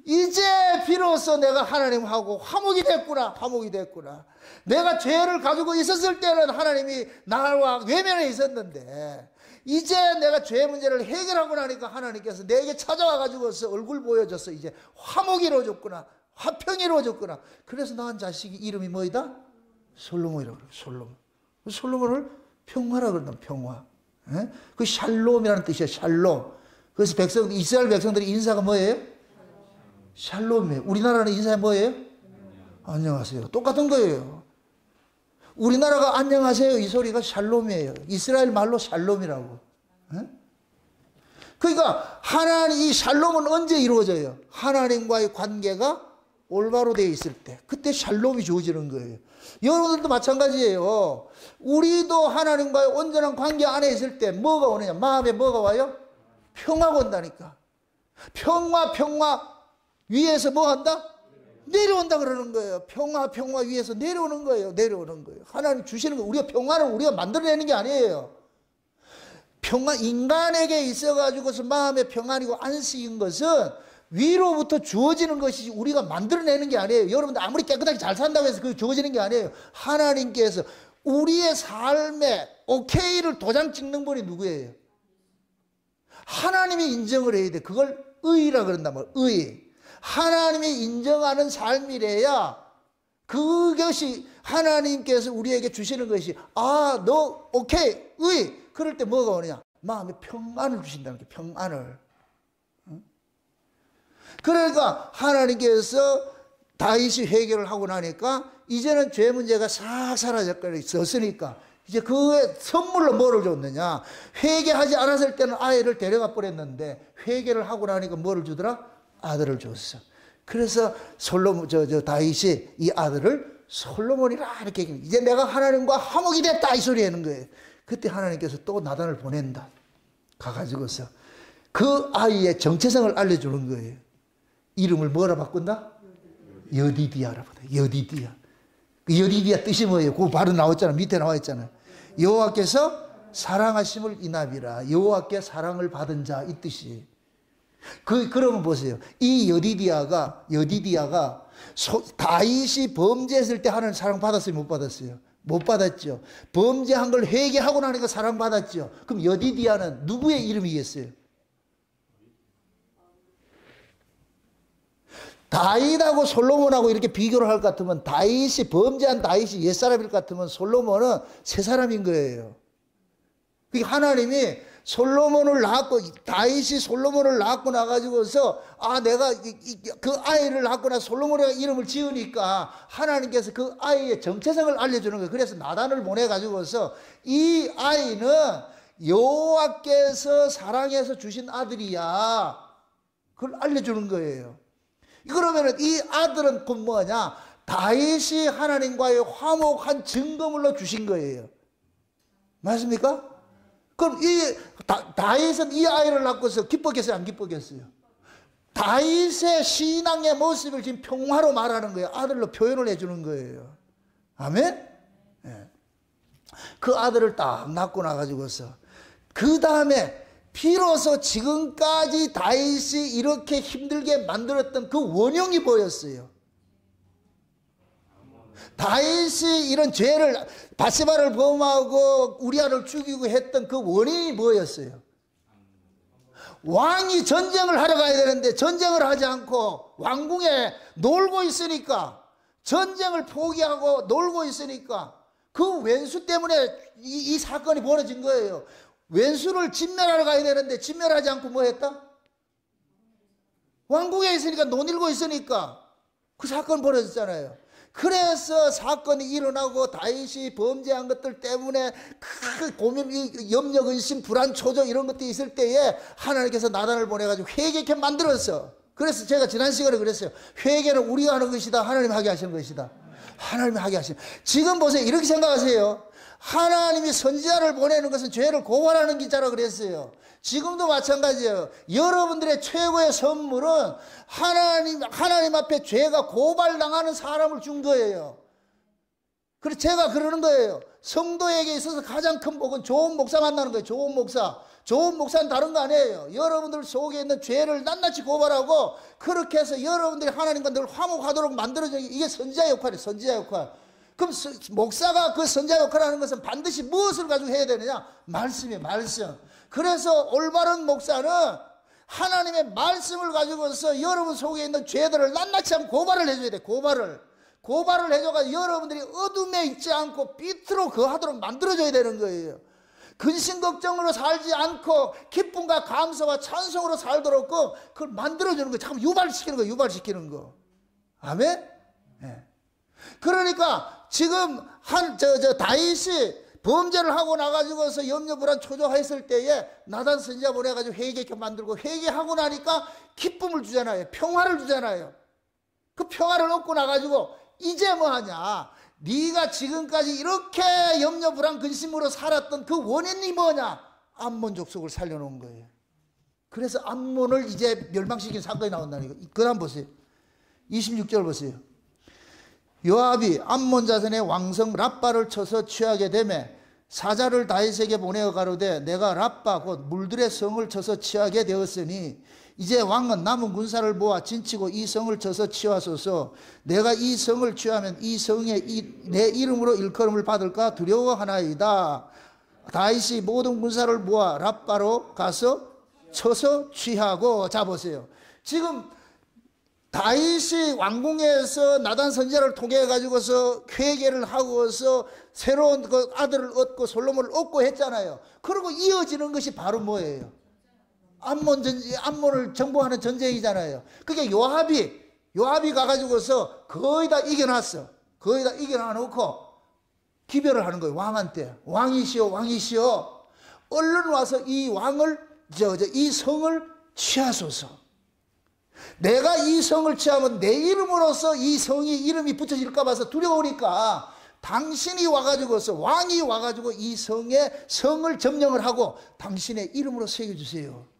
Speaker 1: 이제 비로소 내가 하나님하고 화목이 됐구나. 내가 죄를 가지고 있었을 때는 하나님이 나와 외면해 있었는데 이제 내가 죄 문제를 해결하고 나니까 하나님께서 내게 찾아와 가지고서 얼굴 보여줘서 이제 화목이 이루어졌구나. 화평이 이루어졌구나. 그래서 낳은 자식이 이름이 뭐이다? 솔로몬이라고 그래요. 솔로몬. 솔로몬을 평화라고 그런다. 평화. 예? 그 샬롬이라는 뜻이에요. 샬롬. 그래서 이스라엘 백성들의 인사가 뭐예요? 샬롬이에요. 우리나라는 인사가 뭐예요? 안녕하세요. 똑같은 거예요. 우리나라가 안녕하세요 이 소리가 샬롬이에요. 이스라엘 말로 샬롬이라고. 예? 그러니까 이 샬롬은 언제 이루어져요? 하나님과의 관계가 올바로 되어 있을 때, 그때 샬롬이 주어지는 거예요. 여러분들도 마찬가지예요. 우리도 하나님과의 온전한 관계 안에 있을 때 뭐가 오느냐? 마음에 뭐가 와요? 평화가 온다니까. 평화 위에서 뭐 한다? 내려온다 그러는 거예요. 평화 위에서 내려오는 거예요. 내려오는 거예요. 하나님 주시는 거. 우리가 평화는 우리가 만들어내는 게 아니에요. 평화, 인간에게 있어가지고서 마음의 평안이고 안식인 것은 위로부터 주어지는 것이 우리가 만들어내는 게 아니에요. 여러분들 아무리 깨끗하게 잘 산다고 해서 그게 주어지는 게 아니에요. 하나님께서 우리의 삶에 오케이를 도장 찍는 분이 누구예요? 하나님이 인정을 해야 돼. 그걸 의라 그런단 말이에요. 의. 하나님이 인정하는 삶이래야 그것이 하나님께서 우리에게 주시는 것이 너 오케이 의. 그럴 때 뭐가 오느냐? 마음에 평안을 주신다는 게 평안을. 그러니까 하나님께서 다윗이 회개를 하고 나니까 이제는 죄 문제가 싹 사라졌으니까 이제 그의 선물로 뭐를 줬느냐? 회개하지 않았을 때는 아이를 데려가 버렸는데 회개를 하고 나니까 뭐를 주더라? 아들을 줬어. 그래서 다윗이 이 아들을 솔로몬이라 이렇게 이제 내가 하나님과 화목이 됐다 이 소리 하는 거예요. 그때 하나님께서 또 나단을 보낸다. 가가지고서 그 아이의 정체성을 알려주는 거예요. 이름을 뭐라 바꾼다? 여디디아라 바꾼다. 여디디아. 그 여디디아 뜻이 뭐예요? 그거 바로 나왔잖아. 밑에 나와 있잖아요. 여호와께서 사랑하심을 인하비라. 여호와께 사랑을 받은 자 이 뜻이. 그러면 보세요. 이 여디디아가 다윗이 범죄했을 때 하나님 사랑 받았어요? 못 받았어요? 못 받았죠. 범죄한 걸 회개하고 나니까 사랑 받았죠. 그럼 여디디아는 누구의 이름이겠어요? 다윗하고 솔로몬하고 이렇게 비교를 할 것 같으면 범죄한 다윗이 옛사람일 것 같으면 솔로몬은 새 사람인 거예요. 그게 하나님이 다윗이 솔로몬을 낳고 나가지고서 내가 그 아이를 낳고 나 솔로몬이라고 이름을 지으니까 하나님께서 그 아이의 정체성을 알려주는 거예요. 그래서 나단을 보내가지고서 이 아이는 여호와께서 사랑해서 주신 아들이야. 그걸 알려주는 거예요. 그러면 이 아들은 곧 뭐냐? 다윗이 하나님과의 화목한 증거물로 주신 거예요. 맞습니까? 그럼 다윗은 이 아이를 낳고서 기뻤겠어요? 안 기뻤겠어요? 다윗의 신앙의 모습을 지금 평화로 말하는 거예요. 아들로 표현을 해주는 거예요. 아멘? 네. 그 아들을 딱 낳고 나가지고서 그 다음에 비로소 지금까지 다윗이 이렇게 힘들게 만들었던 그 원흉이 보였어요. 다윗이 이런 죄를 바세바를 범하고 우리아를 죽이고 했던 그 원인이 뭐였어요? 왕이 전쟁을 하러 가야 되는데 전쟁을 하지 않고 왕궁에 놀고 있으니까, 전쟁을 포기하고 놀고 있으니까 그 왼수 때문에 이 사건이 벌어진 거예요. 왼수를 진멸하러 가야 되는데 진멸하지 않고 뭐 했다? 왕궁에 있으니까 논일고 있으니까 그 사건 벌어졌잖아요. 그래서 사건이 일어나고 다윗이 범죄한 것들 때문에 큰 고민, 염려, 근심, 불안, 초조 이런 것들이 있을 때에 하나님께서 나단을 보내가지고 회개케 만들었어. 그래서 제가 지난 시간에 그랬어요. 회개는 우리가 하는 것이다, 하나님이 하게 하시는 것이다. 하나님이 하게 하시는. 지금 보세요. 이렇게 생각하세요. 하나님이 선지자를 보내는 것은 죄를 고발하는 기자라고 그랬어요. 지금도 마찬가지예요. 여러분들의 최고의 선물은 하나님 앞에 죄가 고발당하는 사람을 준 거예요. 그래서 제가 그러는 거예요. 성도에게 있어서 가장 큰 복은 좋은 목사 만나는 거예요. 좋은 목사. 좋은 목사는 다른 거 아니에요. 여러분들 속에 있는 죄를 낱낱이 고발하고 그렇게 해서 여러분들이 하나님과 늘 화목하도록 만들어주는 게 이게 선지자 역할이에요. 선지자 역할. 그럼 목사가 그 선지자 역할을 하는 것은 반드시 무엇을 가지고 해야 되느냐? 말씀이에요. 말씀. 그래서 올바른 목사는 하나님의 말씀을 가지고서 여러분 속에 있는 죄들을 낱낱이 한번 고발을 해줘야 돼. 고발을 해줘가 여러분들이 어둠에 있지 않고 빛으로 거하도록 만들어줘야 되는 거예요. 근심 걱정으로 살지 않고 기쁨과 감사와 찬송으로 살도록 그걸 만들어주는 거예요. 참 유발시키는 거예요. 유발시키는 거. 아멘? 네. 그러니까 지금 다윗이 범죄를 하고 나가지고서 염려 불안 초조했을 때에 나단 선지자 보내가지고 회개케 만들고 회개하고 나니까 기쁨을 주잖아요. 평화를 주잖아요. 그 평화를 얻고 나가지고 이제 뭐하냐? 네가 지금까지 이렇게 염려 불안 근심으로 살았던 그 원인이 뭐냐? 암몬 족속을 살려놓은 거예요. 그래서 암몬을 이제 멸망시킨 사건이 나온다니까. 그 다음 보세요. 26절 보세요. 요압이 암몬 자손의 왕성 랍바를 쳐서 취하게 되매 사자를 다윗에게 보내어 가로되 내가 랍바 곧 물들의 성을 쳐서 취하게 되었으니 이제 왕은 남은 군사를 모아 진치고 이 성을 쳐서 취하소서. 내가 이 성을 취하면 이 성에 내 이름으로 일컬음을 받을까 두려워하나이다. 다윗이 모든 군사를 모아 랍바로 가서 쳐서 취하고. 자 보세요. 지금 다윗이 왕궁에서 나단 선지자를 통해 가지고서 회개를 하고서 새로운 그 아들을 얻고 솔로몬을 얻고 했잖아요. 그리고 이어지는 것이 바로 뭐예요? 암몬을 정복하는 전쟁이잖아요. 그게 요압이 가가지고서 거의 다 이겨놨어. 거의 다 이겨놔놓고 기별을 하는 거예요. 왕한테. 왕이시오, 왕이시오. 얼른 와서 이 왕을, 이 성을 취하소서. 내가 이 성을 취하면 내 이름으로서 이 성이 이름이 붙여질까 봐서 두려우니까 당신이 와가지고서 왕이 와가지고 이 성을 점령을 하고 당신의 이름으로 새겨주세요.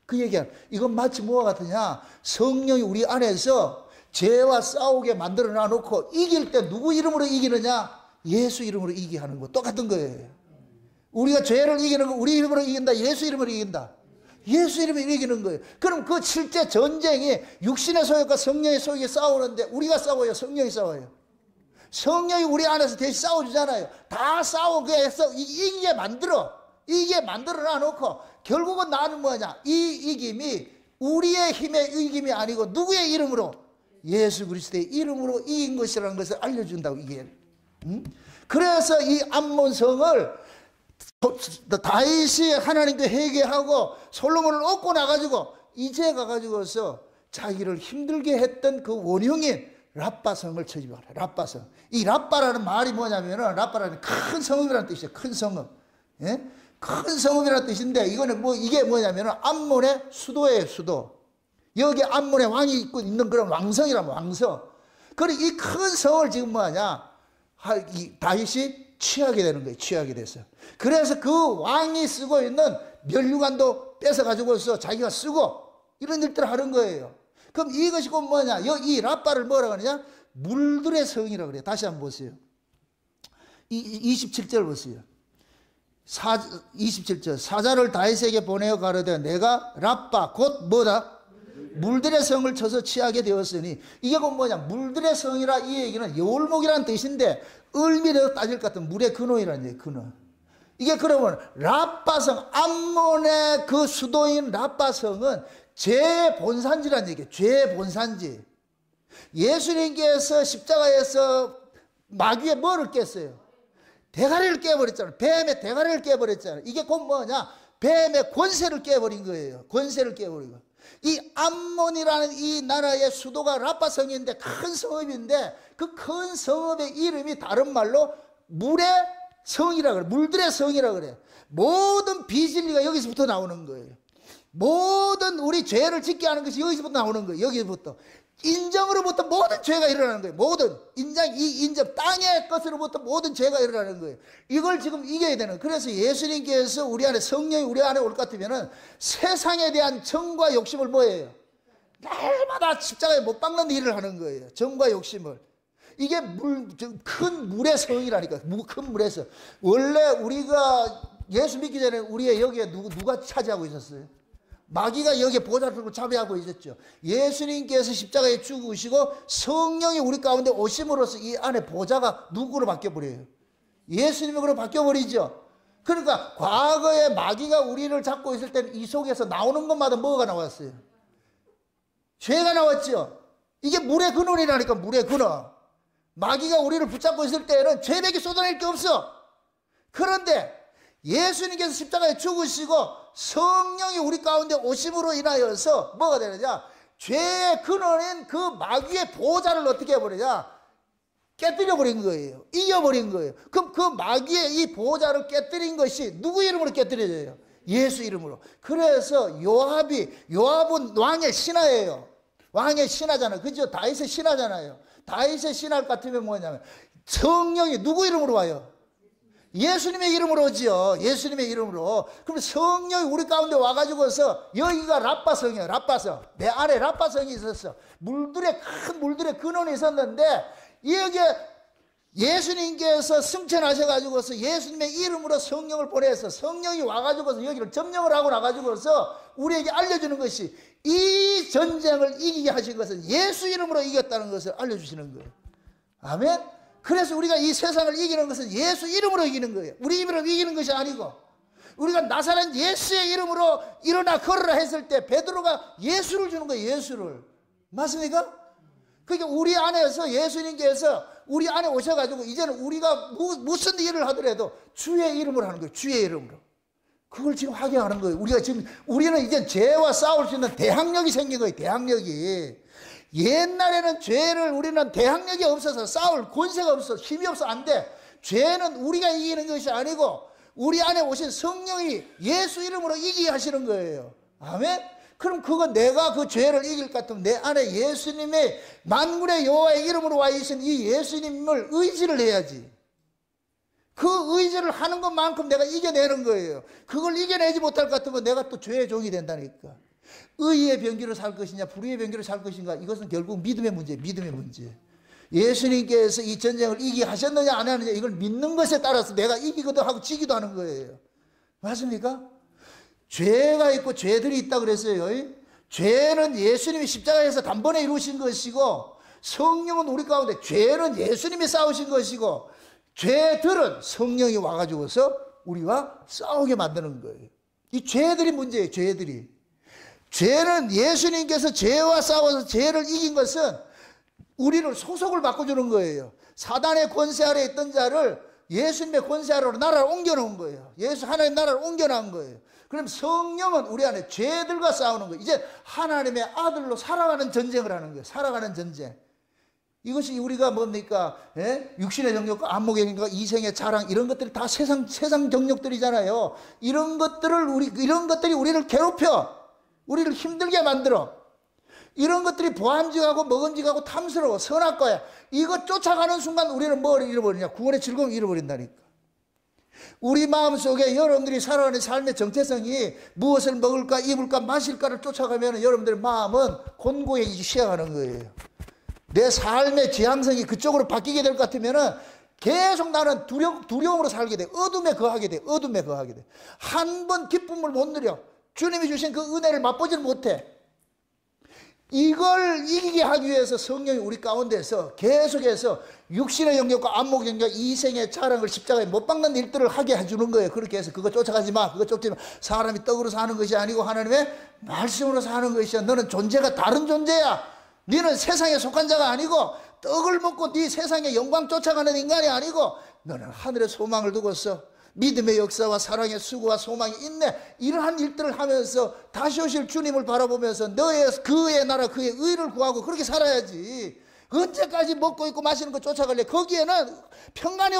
Speaker 1: 그 얘기야. 이건 마치 뭐와 같으냐? 성령이 우리 안에서 죄와 싸우게 만들어 놔놓고 이길 때 누구 이름으로 이기느냐? 예수 이름으로 이기게 하는 거 똑같은 거예요. 우리가 죄를 이기는 거 우리 이름으로 이긴다. 예수 이름으로 이긴다. 예수 이름으로 이기는 거예요. 그럼 그 실제 전쟁이 육신의 소욕과 성령의 소욕이 싸우는데 우리가 싸워요? 성령이 싸워요? 성령이 우리 안에서 대신 싸워주잖아요. 다 싸우게 해서 이기게 만들어 놔놓고 결국은 나는 뭐냐? 이 이김이 우리의 힘의 이김이 아니고 누구의 이름으로? 예수 그리스도의 이름으로 이긴 것이라는 것을 알려준다고 이게. 그래서 이 암몬성을 다윗이 하나님께 회개하고 솔로몬을 얻고 나가지고 이제 가가지고서 자기를 힘들게 했던 그 원흉인 랍바성을 쳐집어라. 랍바성. 이 랍바라는 말이 뭐냐면은 랍바라는 큰 성읍이라는 뜻이에요. 큰 성읍. 예? 큰 성읍이라는 뜻인데 이거는 이게 뭐냐면은 암몬의 수도예요. 수도. 여기 암몬의 왕이 있고 있는 그런 왕성이라면 왕성. 그리고 이 큰 성을 지금 뭐하냐? 다윗이 취하게 되는 거예요. 취하게 돼서. 그래서 그 왕이 쓰고 있는 면류관도 뺏어가지고서 자기가 쓰고 이런 일들을 하는 거예요. 그럼 이것이 곧 뭐냐? 이 랍바를 뭐라 그러냐? 물들의 성이라 그래요. 다시 한번 보세요. 27절 보세요. 27절. 사자를 다윗에게 보내어 가로되 내가 랍바 곧 뭐다? 물들의 성을 쳐서 취하게 되었으니 이게 곧 뭐냐? 물들의 성이라 이 얘기는 여울목이라는 뜻인데 을미로 따질 것 같은 물의 근원이라는 얘기예요. 근원. 이게 그러면 랍바성, 암몬의 그 수도인 랍바성은 죄의 본산지라는 얘기예요. 죄의 본산지. 예수님께서 십자가에서 마귀의 뭐를 깼어요? 대가리를 깨버렸잖아요. 뱀의 대가리를 깨버렸잖아요. 이게 곧 뭐냐? 뱀의 권세를 깨버린 거예요. 권세를 깨버리고. 이 암몬이라는 이 나라의 수도가 랍바성인데 큰 성읍인데 그 큰 성읍의 이름이 다른 말로 물의 성이라 그래. 물들의 성이라 그래. 모든 비진리가 여기서부터 나오는 거예요. 모든 우리 죄를 짓게 하는 것이 여기서부터 나오는 거예요. 여기서부터. 인정으로부터 모든 죄가 일어나는 거예요. 모든 인정 땅의 것으로부터 모든 죄가 일어나는 거예요. 이걸 지금 이겨야 되는. 그래서 예수님께서 우리 안에 성령이 우리 안에 올 것 같으면은 세상에 대한 정과 욕심을 뭐예요? 날마다 십자가에 못 박는 일을 하는 거예요. 정과 욕심을. 이게 큰 물의 성이라니까. 큰 물의 성. 원래 우리가 예수 믿기 전에 우리의 여기에 누가 차지하고 있었어요? 마귀가 여기에 보좌를 들고 자배하고 있었죠. 예수님께서 십자가에 죽으시고 성령이 우리 가운데 오심으로써 이 안에 보좌가 누구로 바뀌어버려요? 예수님으로 바뀌어버리죠. 그러니까 과거에 마귀가 우리를 잡고 있을 때는 이 속에서 나오는 것마다 뭐가 나왔어요? 죄가 나왔죠. 이게 물의 근원이라니까. 물의 근원. 마귀가 우리를 붙잡고 있을 때는 죄밖에 쏟아낼 게 없어. 그런데 예수님께서 십자가에 죽으시고 성령이 우리 가운데 오심으로 인하여서 뭐가 되느냐? 죄의 근원인 그 마귀의 보좌를 어떻게 해버리냐? 깨뜨려버린 거예요. 이겨버린 거예요. 그럼 그 마귀의 이 보좌를 깨뜨린 것이 누구 이름으로 깨뜨려져요? 예수 이름으로. 그래서 요압은 왕의 신하예요. 왕의 신하잖아요. 그죠? 다윗의 신하잖아요. 다윗의 신하 같으면 뭐냐면 성령이 누구 이름으로 와요? 예수님의 이름으로 오지요. 예수님의 이름으로. 그럼 성령이 우리 가운데 와가지고서, 여기가 라빠성이에요. 라빠성. 내 안에 라빠성이 있었어. 큰 물들의 근원이 있었는데, 여기에 예수님께서 승천하셔가지고서 예수님의 이름으로 성령을 보내서 성령이 와가지고서 여기를 점령을 하고 나가지고서 우리에게 알려주는 것이, 이 전쟁을 이기게 하신 것은 예수 이름으로 이겼다는 것을 알려주시는 거예요. 아멘. 그래서 우리가 이 세상을 이기는 것은 예수 이름으로 이기는 거예요. 우리 이름으로 이기는 것이 아니고, 우리가 나사렛 예수의 이름으로 일어나 걸으라 했을 때 베드로가 예수를 주는 거예요. 예수를. 맞습니까? 그러니까 우리 안에서 예수님께서 우리 안에 오셔가지고 이제는 우리가 무슨 일을 하더라도 주의 이름으로 하는 거예요. 주의 이름으로. 그걸 지금 하게 하는 거예요. 우리는 이제 죄와 싸울 수 있는 대항력이 생긴 거예요. 대항력이. 옛날에는 죄를 우리는 대항력이 없어서 싸울 권세가 없어, 힘이 없어 안 돼. 죄는 우리가 이기는 것이 아니고 우리 안에 오신 성령이 예수 이름으로 이기게 하시는 거예요. 아멘. 그럼 내가 그 죄를 이길 것 같으면 내 안에 예수님의 만군의 여호와의 이름으로 와 계신 이 예수님을 의지를 해야지. 그 의지를 하는 것만큼 내가 이겨내는 거예요. 그걸 이겨내지 못할 것 같으면 내가 또 죄의 종이 된다니까. 의의 병기로 살 것이냐 불의의 병기로 살 것인가, 이것은 결국 믿음의 문제예요. 믿음의 문제. 예수님께서 이 전쟁을 이기게 하셨느냐 안 하느냐, 이걸 믿는 것에 따라서 내가 이기기도 하고 지기도 하는 거예요. 맞습니까? 죄가 있고 죄들이 있다 그랬어요. 죄는 예수님이 십자가에서 단번에 이루신 것이고, 성령은 우리 가운데, 죄는 예수님이 싸우신 것이고, 죄들은 성령이 와가지고서 우리와 싸우게 만드는 거예요. 이 죄들이 문제예요. 죄는 예수님께서 죄와 싸워서 죄를 이긴 것은 우리를 소속을 바꿔주는 거예요. 사단의 권세 아래 있던 자를 예수님의 권세 아래로 나라를 옮겨놓은 거예요. 하나님 나라를 옮겨놓은 거예요. 그럼 성령은 우리 안에 죄들과 싸우는 거예요. 이제 하나님의 아들로 살아가는 전쟁을 하는 거예요. 살아가는 전쟁. 이것이 우리가 뭡니까? 육신의 정욕과 안목의 정욕과 이생의 자랑, 이런 것들이 다 세상 정욕들이잖아요. 이런 것들이 우리를 괴롭혀. 우리를 힘들게 만들어. 이런 것들이 보암직하고 먹음직하고 탐스러워. 선악과야. 이거 쫓아가는 순간 우리는 뭘 잃어버리냐? 구원의 즐거움을 잃어버린다니까. 우리 마음속에 여러분들이 살아가는 삶의 정체성이 무엇을 먹을까 입을까 마실까를 쫓아가면 여러분들의 마음은 곤고에 시작하는 거예요. 내 삶의 지향성이 그쪽으로 바뀌게 될 것 같으면 계속 나는 두려움으로 살게 돼. 어둠에 거하게 돼. 한 번 기쁨을 못 누려. 주님이 주신 그 은혜를 맛보지를 못해. 이걸 이기게 하기 위해서 성령이 우리 가운데서 계속해서 육신의 영역과 안목의 영역, 이생의 자랑을 십자가에 못 박는 일들을 하게 해주는 거예요. 그렇게 해서 그거 쫓아가지 마. 그거 쫓지 마. 사람이 떡으로 사는 것이 아니고 하나님의 말씀으로 사는 것이야. 너는 존재가 다른 존재야. 너는 세상에 속한 자가 아니고 떡을 먹고 네 세상의 영광 쫓아가는 인간이 아니고 너는 하늘의 소망을 두고서 믿음의 역사와 사랑의 수고와 소망이 있네. 이러한 일들을 하면서 다시 오실 주님을 바라보면서 그의 나라 그의 의를 구하고 그렇게 살아야지. 언제까지 먹고 있고 마시는 것 쫓아갈래? 거기에는 평안이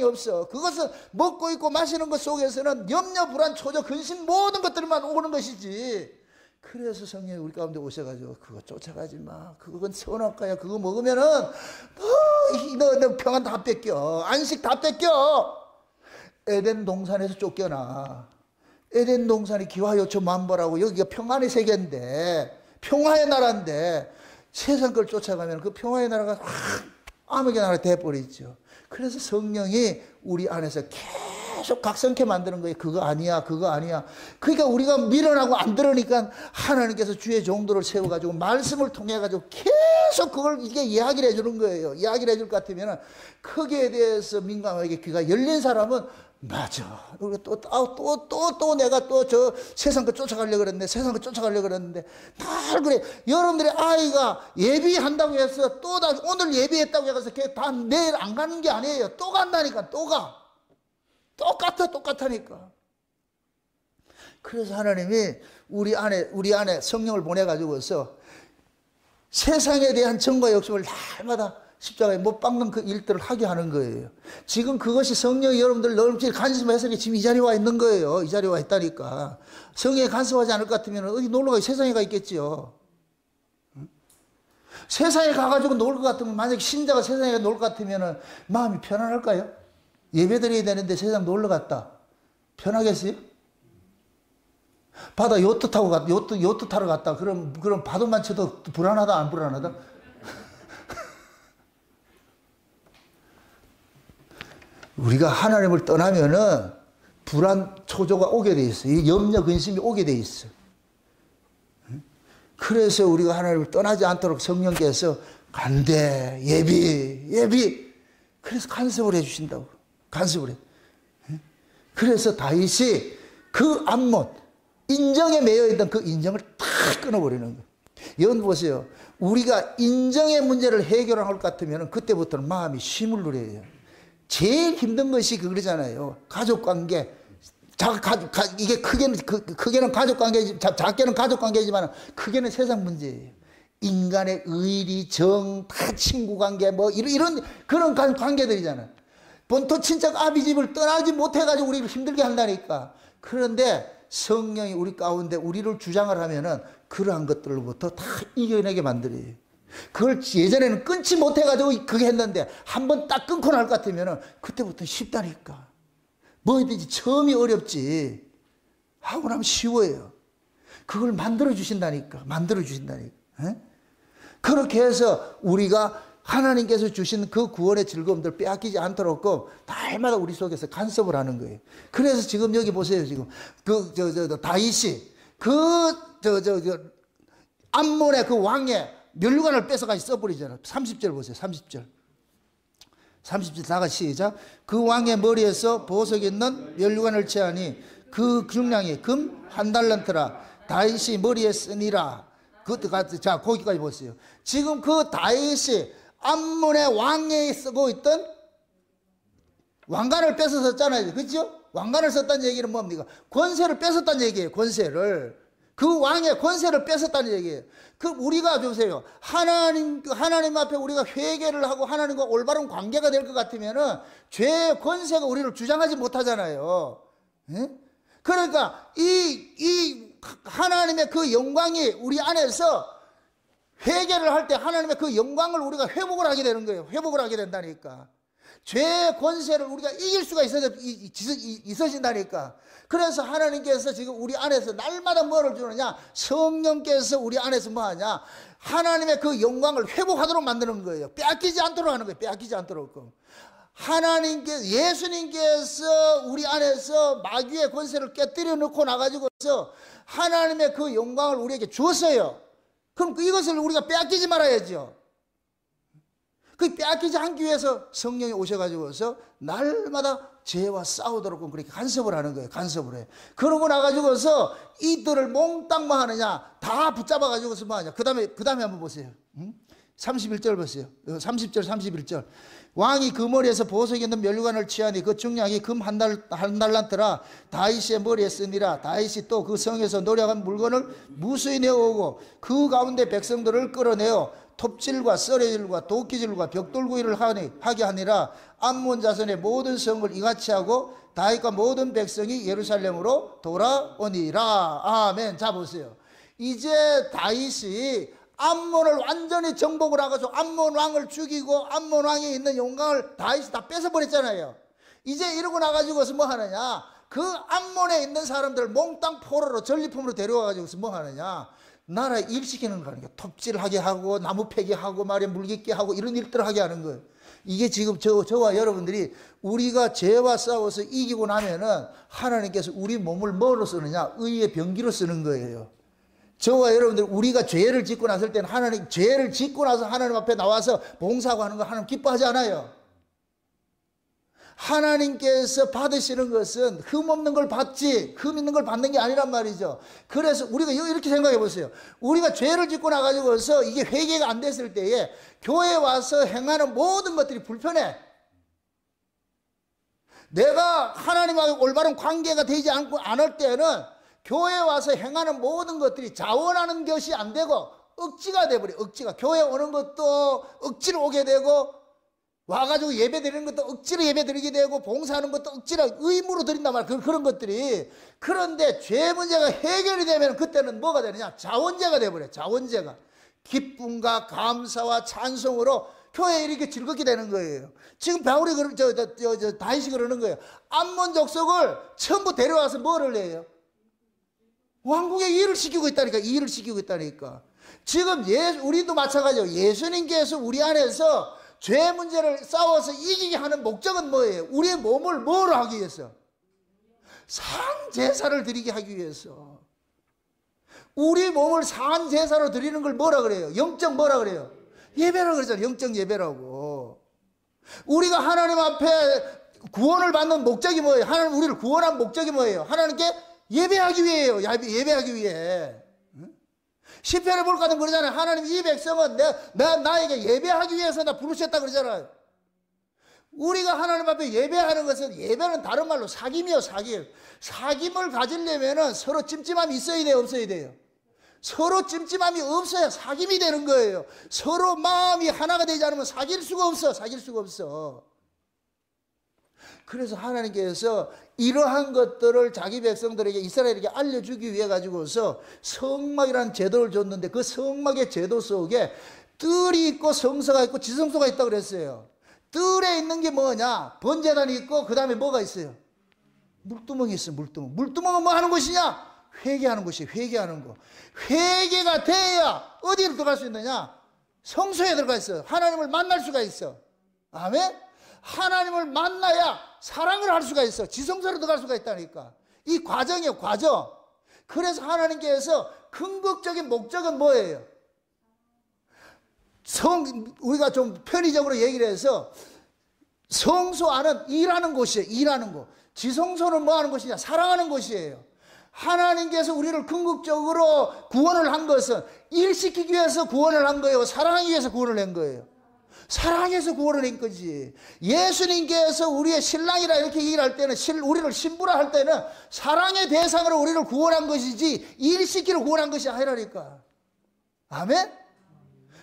Speaker 1: 없어. 그것은 먹고 있고 마시는 것 속에서는 염려, 불안, 초조, 근심 모든 것들만 오는 것이지. 그래서 성령이 우리 가운데 오셔가지고 그거 쫓아가지 마. 그건 선악과야. 그거 먹으면은 너 평안 다 뺏겨. 안식 다 뺏겨. 에덴 동산에서 쫓겨나. 에덴 동산이 기와요청 만벌하고 여기가 평안의 세계인데, 평화의 나라인데 세상 걸 쫓아가면 그 평화의 나라가 암흑의 나라가 돼버리죠. 그래서 성령이 우리 안에서 계속 각성케 만드는 거예요. 그거 아니야. 그러니까 우리가 밀어나고 안 들으니까 하나님께서 주의 종도를 세워가지고 말씀을 통해가지고 계속 그걸 이게 이야기를 해주는 거예요. 이야기를 해줄 것 같으면 거기에 대해서 민감하게 귀가 열린 사람은 맞아. 또 내가 또 저 세상 거 쫓아가려고 그랬는데 날 그래. 여러분들의 아이가 예비한다고 해서 오늘 예비했다고 해서 다 내일 안 가는 게 아니에요. 또 간다니까. 또 가. 똑같다니까. 그래서 하나님이 우리 안에 성령을 보내가지고서 세상에 대한 정과 욕심을 날마다 십자가에 못 박는 그 일들을 하게 하는 거예요. 지금 그것이 성령이 여러분들 넘칠 간섭해서 지금 이 자리에 와 있는 거예요. 이 자리에 와 있다니까. 성령이 간섭하지 않을 것 같으면 어디 놀러가 세상에 가 있겠지요. 세상에 가가지고 놀 것 같으면, 만약에 신자가 세상에 놀 것 같으면 마음이 편안할까요? 예배 드려야 되는데 세상 놀러 갔다. 편하겠어요? 바다 요트 타고 갔다. 요트 타러 갔다. 그럼 파도만 쳐도 불안하다, 안 불안하다? 우리가 하나님을 떠나면은 불안, 초조가 오게 돼 있어요. 염려, 근심이 오게 돼 있어. 그래서 우리가 하나님을 떠나지 않도록 성령께서 간대, 예비. 그래서 간섭을 해 주신다고. 간섭을 해. 그래서 다윗이 그 암몬, 인정에 매여 있던 그 인정을 탁 끊어버리는 거예요. 여러분 보세요. 우리가 인정의 문제를 해결할 것 같으면 그때부터는 마음이 쉼을 누려요. 제일 힘든 것이 그러잖아요. 가족 관계. 이게 크게는 가족 관계지, 작게는 가족 관계지만 크게는 세상 문제예요. 인간의 의리, 정, 다 친구 관계, 뭐 이런 그런 관계들이잖아요. 본토 친척 아비 집을 떠나지 못해가지고 우리를 힘들게 한다니까. 그런데 성령이 우리 가운데 우리를 주장을 하면은 그러한 것들로부터 다 이겨내게 만들어요. 그걸 예전에는 끊지 못해가지고 그게 했는데 한번 딱 끊고 날 것 같으면은 그때부터 쉽다니까. 뭐든지 처음이 어렵지 하고 나면 쉬워요. 그걸 만들어 주신다니까. 그렇게 해서 우리가 하나님께서 주신 그 구원의 즐거움들 빼앗기지 않도록 날마다 우리 속에서 간섭을 하는 거예요. 그래서 지금 여기 보세요. 지금 다윗이 암몬의 그 왕의 면류관을 뺏어가지고 써버리잖아요. 30절 보세요. 30절 다가 시작. 그 왕의 머리에서 보석이 있는 면류관을 취하니 그 중량이 금 1달란트라. 다윗이 머리에 쓰니라. 자, 거기까지 보세요. 지금 그 다윗이 암몬의 왕에 쓰고 있던 왕관을 뺏어 썼잖아요. 그렇죠? 왕관을 썼다는 얘기는 뭡니까? 권세를 뺏었다는 얘기예요. 권세를. 그 왕의 권세를 뺏었다는 얘기예요. 우리가 보세요. 하나님 앞에 우리가 회개를 하고 하나님과 올바른 관계가 될 것 같으면은 죄의 권세가 우리를 주장하지 못하잖아요. 예? 그러니까 이 하나님의 그 영광이 우리 안에서 회개를 할 때 하나님의 그 영광을 우리가 회복을 하게 되는 거예요. 회복을 하게 된다니까. 죄의 권세를 우리가 이길 수가 있어진다니까. 그래서 하나님께서 지금 우리 안에서 날마다 뭐를 주느냐? 성령께서 우리 안에서 뭐 하냐? 하나님의 그 영광을 회복하도록 만드는 거예요. 빼앗기지 않도록 하는 거예요. 빼앗기지 않도록. 예수님께서 우리 안에서 마귀의 권세를 깨뜨려 놓고 나가지고서 하나님의 그 영광을 우리에게 주었어요. 그럼 이것을 우리가 빼앗기지 말아야죠. 그 빼앗기지 않기 위해서 성령이 오셔가지고서 날마다 죄와 싸우도록 그렇게 간섭을 하는 거예요. 간섭을 해. 그러고 나가지고서 이들을 몽땅 뭐 하느냐? 다 붙잡아가지고서 뭐 하냐? 그 다음에 한번 보세요. 31절 보세요. 30절, 31절. 왕이 그 머리에서 보석이 있는 면류관을 취하니 그 중량이 금 1달란트라. 다윗의 머리에 쓰니라. 다윗이 또 그 성에서 노력한 물건을 무수히 내어오고 그 가운데 백성들을 끌어내어 톱질과 썰애질과 도끼질과 벽돌구이를 하게 하니라. 암몬 자손의 모든 성을 이같이 하고 다윗과 모든 백성이 예루살렘으로 돌아오니라. 아멘. 자 보세요. 이제 다윗이 암몬을 완전히 정복을 하고서 암몬 왕을 죽이고 암몬 왕에 있는 영광을 다윗이 다 뺏어버렸잖아요. 이제 이러고 나가지고서 뭐 하느냐? 그 암몬에 있는 사람들 몽땅 포로로 전리품으로 데려와가지고서 뭐 하느냐? 나라에 일시키는 거니까 톱질하게 하고 나무 패기 하고 말에 물깃게 하고 이런 일들을 하게 하는 거예요. 이게 지금 저와 여러분들이 우리가 죄와 싸워서 이기고 나면은 하나님께서 우리 몸을 뭐로 쓰느냐? 의의 병기로 쓰는 거예요. 저와 여러분들 우리가 죄를 짓고 났을 때는 죄를 짓고 나서 하나님 앞에 나와서 봉사하고 하는 거 하나님 기뻐하지 않아요. 하나님께서 받으시는 것은 흠 없는 걸 받지 흠 있는 걸 받는 게 아니란 말이죠. 그래서 우리가 이렇게 생각해 보세요. 우리가 죄를 짓고 나가지고서 이게 회개가 안 됐을 때에 교회에 와서 행하는 모든 것들이 불편해. 내가 하나님하고 올바른 관계가 되지 않을 때는 교회에 와서 행하는 모든 것들이 자원하는 것이 안 되고 억지가 돼버려. 억지가. 교회 오는 것도 억지로 오게 되고 와가지고 예배 드리는 것도 억지로 예배 드리게 되고 봉사하는 것도 억지로 의무로 드린단 말이야. 그런 것들이. 그런데 죄 문제가 해결이 되면 그때는 뭐가 되느냐? 자원제가 돼버려. 자원제가. 기쁨과 감사와 찬송으로 교회에 이렇게 즐겁게 되는 거예요. 지금 바울이 다윗이 그러는 거예요. 암몬 족속을 전부 데려와서 뭐를 해요? 왕국의 일을 시키고 있다니까. 일을 시키고 있다니까. 지금 우리도 마찬가지예요. 예수님께서 우리 안에서 죄 문제를 싸워서 이기게 하는 목적은 뭐예요? 우리의 몸을 뭐로 하기 위해서? 산 제사를 드리게 하기 위해서. 우리 몸을 산 제사로 드리는 걸 뭐라 그래요? 영적 뭐라 그래요? 예배라고 그러잖아요. 영적 예배라고. 우리가 하나님 앞에 구원을 받는 목적이 뭐예요? 하나님 우리를 구원한 목적이 뭐예요? 하나님께 예배하기 위해요. 예배하기 위해. 시편을 볼 거든 그러잖아요. 하나님 이 백성은 나에게 예배하기 위해서 나 부르셨다 그러잖아요. 우리가 하나님 앞에 예배하는 것은, 예배는 다른 말로 사귐이요, 사귐. 사귐을 가지려면은 서로 찜찜함이 있어야 돼요, 없어야 돼요? 서로 찜찜함이 없어야 사귐이 되는 거예요. 서로 마음이 하나가 되지 않으면 사귈 수가 없어, 사귈 수가 없어. 그래서 하나님께서 이러한 것들을 자기 백성들에게, 이스라엘에게 알려주기 위해 가지고서 성막이라는 제도를 줬는데, 그 성막의 제도 속에 뜰이 있고 성소가 있고 지성소가 있다고 그랬어요. 뜰에 있는 게 뭐냐? 번제단이 있고 그 다음에 뭐가 있어요? 물두멍이 있어요. 물두멍은 뭐 하는 곳이냐? 회개하는 곳이에요. 회개하는 거. 회개가 돼야 어디로 들어갈 수 있느냐? 성소에 들어가 있어요. 하나님을 만날 수가 있어. 아멘? 하나님을 만나야 사랑을 할 수가 있어. 지성소로 들어갈 수가 있다니까. 이 과정이에요, 과정. 그래서 하나님께서 궁극적인 목적은 뭐예요? 우리가 좀 편의적으로 얘기를 해서 성소 안은 일하는 곳이에요. 일하는 곳. 지성소는 뭐 하는 곳이냐? 사랑하는 곳이에요. 하나님께서 우리를 궁극적으로 구원을 한 것은 일시키기 위해서 구원을 한 거예요? 사랑하기 위해서 구원을 한 거예요? 사랑해서 구원을 한 거지. 예수님께서 우리의 신랑이라 이렇게 얘기를 할 때는, 우리를 신부라 할 때는 사랑의 대상으로 우리를 구원한 것이지 일시키로 구원한 것이 아니라니까. 아멘?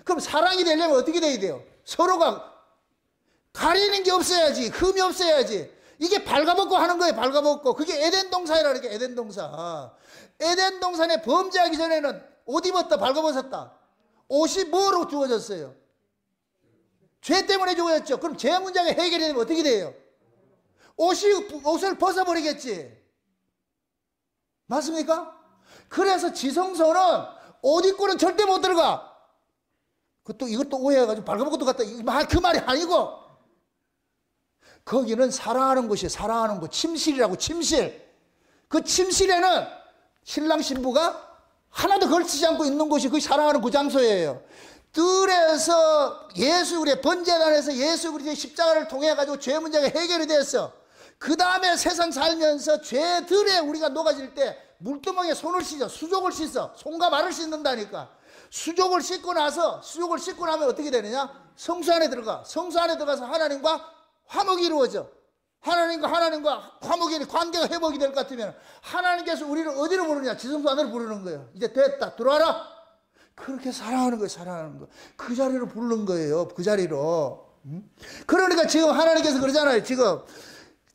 Speaker 1: 그럼 사랑이 되려면 어떻게 돼야 돼요? 서로가 가리는 게 없어야지. 흠이 없어야지. 이게 발가벗고 하는 거예요. 발가벗고. 그게 에덴 동산이라니까. 에덴 동산. 에덴 동산에 범죄하기 전에는 옷 입었다, 발가벗었다. 옷이 뭐로 주어졌어요? 죄 때문에 주어졌죠. 그럼 죄 문제가 해결이 되면 어떻게 돼요? 옷을 벗어버리겠지. 맞습니까? 그래서 지성소는 옷 입고는 절대 못 들어가. 이것도 오해해가지고 발가벗고 갔다. 그 말이 아니고. 거기는 사랑하는 곳이에요. 사랑하는 곳. 침실이라고, 침실. 그 침실에는 신랑 신부가 하나도 걸치지 않고 있는 곳이 그 사랑하는 그 장소예요. 뜰에서 우리의 번제단에서 예수 그리스도의 십자가를 통해 가지고 죄 문제가 해결이 됐어. 그 다음에 세상 살면서 죄들에 우리가 녹아질 때 물두멍에 손을 씻어, 수족을 씻어, 손과 발을 씻는다니까. 수족을 씻고 나면 어떻게 되느냐? 성소 안에 들어가. 성소 안에 들어가서 하나님과 화목이 이루어져. 하나님과 화목이, 관계가 회복이 될 것 같으면 하나님께서 우리를 어디로 부르느냐? 지성소 안으로 부르는 거예요. 이제 됐다, 들어와라. 그렇게 사랑하는 거예요. 사랑하는 거. 그 자리로 부르는 거예요. 그 자리로. 그러니까 지금 하나님께서 그러잖아요. 지금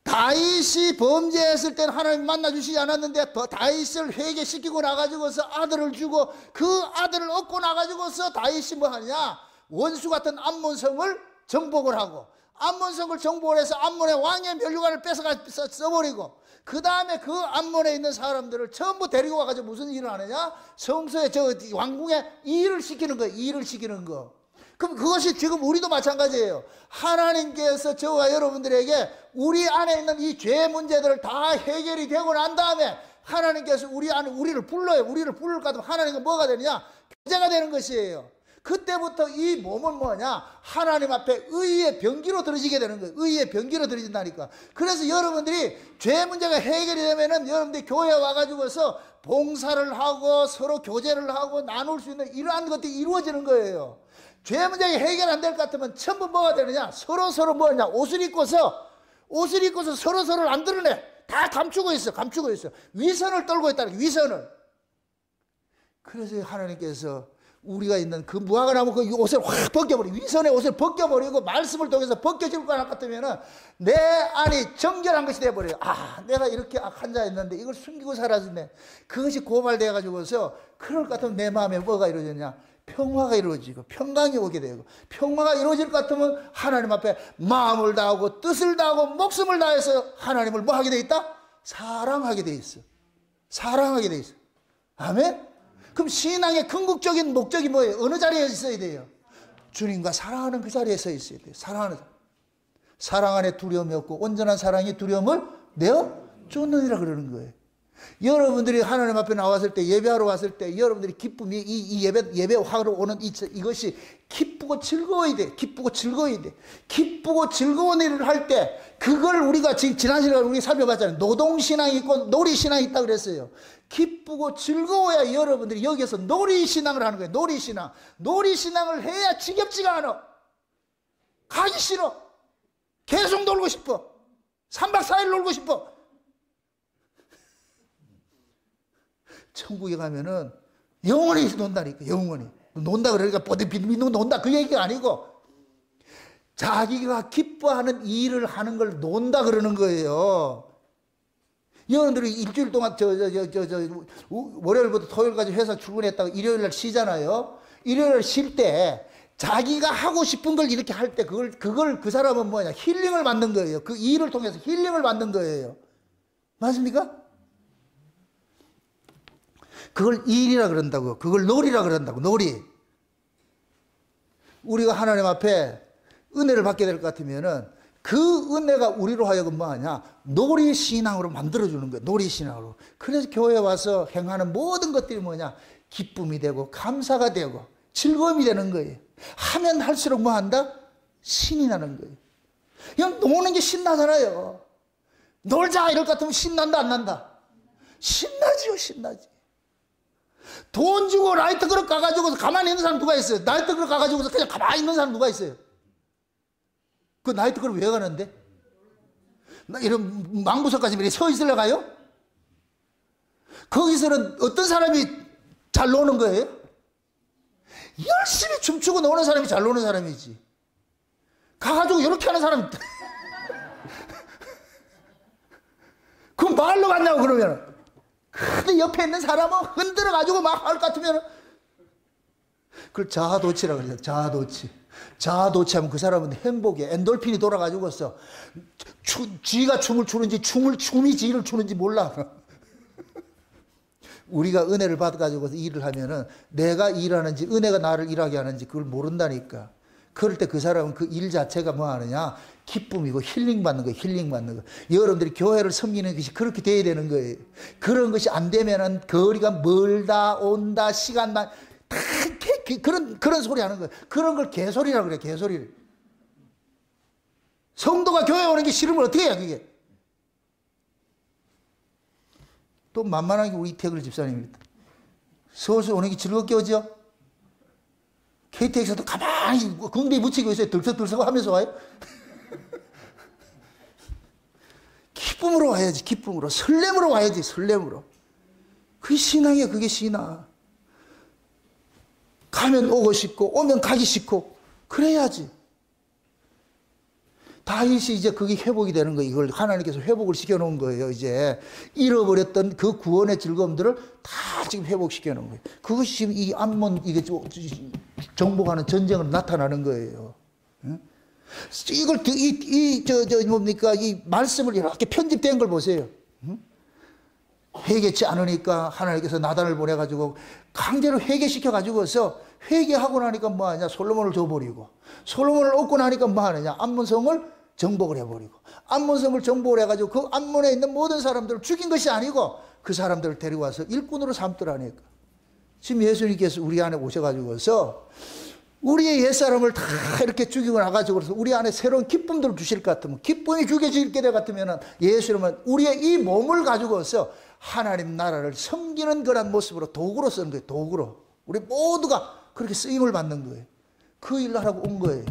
Speaker 1: 다윗이 범죄했을 때는 하나님 만나주시지 않았는데 다윗을 회개시키고 나가지고서 아들을 주고 그 아들을 얻고 나가지고서 다윗이 뭐 하느냐? 원수 같은 암몬성을 정복을 하고, 암몬성을 정복을 해서 암몬의 왕의 면류관을 뺏어가 써버리고, 그 다음에 그 암몬에 있는 사람들을 전부 데리고 와가지고 무슨 일을 하느냐? 성소에 왕궁에 일을 시키는 거예요. 일을 시키는 거. 그럼 그것이 지금 우리도 마찬가지예요. 하나님께서 저와 여러분들에게 우리 안에 있는 이 죄 문제들을 다 해결이 되고 난 다음에 하나님께서 우리를 불러요. 우리를 부를 것 같으면 하나님은 뭐가 되느냐? 교제가 되는 것이에요. 그때부터 이 몸은 뭐냐? 하나님 앞에 의의 병기로 들어지게 되는 거예요. 의의 병기로 들어진다니까. 그래서 여러분들이 죄 문제가 해결이 되면은 여러분들이 교회에 와가지고서 봉사를 하고 서로 교제를 하고 나눌 수 있는 이러한 것들이 이루어지는 거예요. 죄 문제가 해결 안 될 것 같으면 전부 뭐가 되느냐? 서로 뭐냐? 옷을 입고서 서로를 안 드러내. 다 감추고 있어. 위선을 떨고 있다는 거예요. 위선을. 그래서 하나님께서 우리가 있는 그 무화과나무 그 옷을 확 벗겨버리고, 위선의 옷을 벗겨버리고 말씀을 통해서 벗겨질 것 같으면은 내 안이 정결한 것이 되어버려요. 아, 내가 이렇게 악한 자였는데 이걸 숨기고 살았네. 그것이 고발되어가지고서 그럴 것 같으면 내 마음에 뭐가 이루어졌냐? 평화가 이루어지고 평강이 오게 되고, 평화가 이루어질 것 같으면 하나님 앞에 마음을 다하고 뜻을 다하고 목숨을 다해서 하나님을 뭐 하게 돼 있다? 사랑하게 돼 있어. 사랑하게 돼 있어. 아멘? 그럼 신앙의 궁극적인 목적이 뭐예요? 어느 자리에 있어야 돼요? 주님과 사랑하는 그 자리에 서 있어야 돼요. 사랑하는 사람. 사랑 안에 두려움이 없고 온전한 사랑이 두려움을 내어 쫓느니라 그러는 거예요. 여러분들이 하나님 앞에 나왔을 때, 예배하러 왔을 때 여러분들이 기쁨이 이 예배하러 오는 이것이 기쁘고 즐거워야 돼. 기쁘고 즐거워야 돼. 기쁘고 즐거운 일을 할 때 그걸 우리가 지난 시간에 우리 살펴봤잖아요. 노동신앙이 있고 놀이신앙이 있다고 그랬어요. 기쁘고 즐거워야 여러분들이 여기서 놀이신앙을 하는 거예요. 놀이신앙. 놀이신앙을 해야 지겹지가 않아. 가기 싫어. 계속 놀고 싶어. 3박 4일 놀고 싶어. 천국에 가면은 영원히 논다니까. 영원히 논다 그러니까 뽀대비비는 논다 그 얘기가 아니고 자기가 기뻐하는 일을 하는 걸 논다 그러는 거예요. 여러분들이 일주일 동안 월요일부터 토요일까지 회사 출근했다가 일요일 날 쉬잖아요. 일요일 날 쉴 때 자기가 하고 싶은 걸 이렇게 할 때 그걸 그 사람은 뭐냐? 힐링을 받는 거예요. 그 일을 통해서 힐링을 받는 거예요. 맞습니까? 그걸 일이라 그런다고요. 그걸 놀이라 그런다고. 놀이. 우리가 하나님 앞에 은혜를 받게 될 것 같으면은 그 은혜가 우리로 하여금 뭐하냐? 놀이신앙으로 만들어주는 거예요. 놀이신앙으로. 그래서 교회에 와서 행하는 모든 것들이 뭐냐? 기쁨이 되고 감사가 되고 즐거움이 되는 거예요. 하면 할수록 뭐한다? 신이 나는 거예요. 그냥 노는 게 신나잖아요. 놀자 이럴 것 같으면 신난다 안 난다? 신나지요. 신나지. 돈 주고 라이트 그릇 가가지고 가만히 있는 사람 누가 있어요? 라이트 그릇 가가지고 그냥 가만히 있는 사람 누가 있어요? 그 라이트 그릇 왜 가는데? 나 이런 망부석까지 이렇게 서 있으려 가요? 거기서는 어떤 사람이 잘 노는 거예요? 열심히 춤추고 노는 사람이 잘 노는 사람이지. 가가지고 이렇게 하는 사람이 그럼 말로 갔냐고 그러면. 근데 옆에 있는 사람은 흔들어가지고 막 할 것 같으면 그걸 자아도취라고 그래요. 자아도취. 자아도취하면 그 사람은 행복해. 엔돌핀이 돌아가지고서 쥐가 춤을 추는지 춤이 쥐를 추는지 몰라. 우리가 은혜를 받아가지고 일을 하면은 내가 일하는지 은혜가 나를 일하게 하는지 그걸 모른다니까. 그럴 때 그 사람은 그 일 자체가 뭐 하느냐? 기쁨이고 힐링 받는 거예요. 힐링 받는 거. 여러분들이 교회를 섬기는 것이 그렇게 돼야 되는 거예요. 그런 것이 안 되면은 거리가 멀다 온다 시간만 다 그런 소리 하는 거예요. 그런 걸 개소리라고 그래. 개소리를. 성도가 교회 오는 게 싫으면 어떻게 해요? 그게. 또 만만하게 우리 이태글 집사님입니다. 서울서 오는 게 즐겁게 오죠? KTX도 가만히 궁대에 묻히고 있어요. 들썩들썩 하면서 와요. 기쁨으로 와야지. 기쁨으로. 설렘으로 와야지. 설렘으로. 그게 신앙이야. 그게 신앙. 가면 오고 싶고 오면 가기 싫고 그래야지. 다윗이 이제 그게 회복이 되는 거예요. 이걸 하나님께서 회복을 시켜놓은 거예요. 이제 잃어버렸던 그 구원의 즐거움들을 다 지금 회복시켜 놓은 거예요. 그것이 지금 이 암몬 이게 정복하는 전쟁으로 나타나는 거예요. 이걸 뭡니까 이 말씀을 이렇게 편집된 걸 보세요. 회개치 않으니까 하나님께서 나단을 보내가지고 강제로 회개시켜 가지고서 회개하고 나니까 뭐하냐? 솔로몬을 줘버리고 솔로몬을 얻고 나니까 뭐하느냐? 암몬성을 정복을 해버리고 암몬성을 정복을 해가지고 그 암몬에 있는 모든 사람들을 죽인 것이 아니고 그 사람들을 데려와서 일꾼으로 삼더라니까. 지금 예수님께서 우리 안에 오셔가지고서 우리의 옛사람을 다 이렇게 죽이고 나가지고서 우리 안에 새로운 기쁨들을 주실 것 같으면 기쁨이 주겨질 때 같으면 예수님은 우리의 이 몸을 가지고서 하나님 나라를 섬기는 그런 모습으로 도구로 쓰는 거예요. 도구로. 우리 모두가 그렇게 쓰임을 받는 거예요. 그 일을 하라고 온 거예요.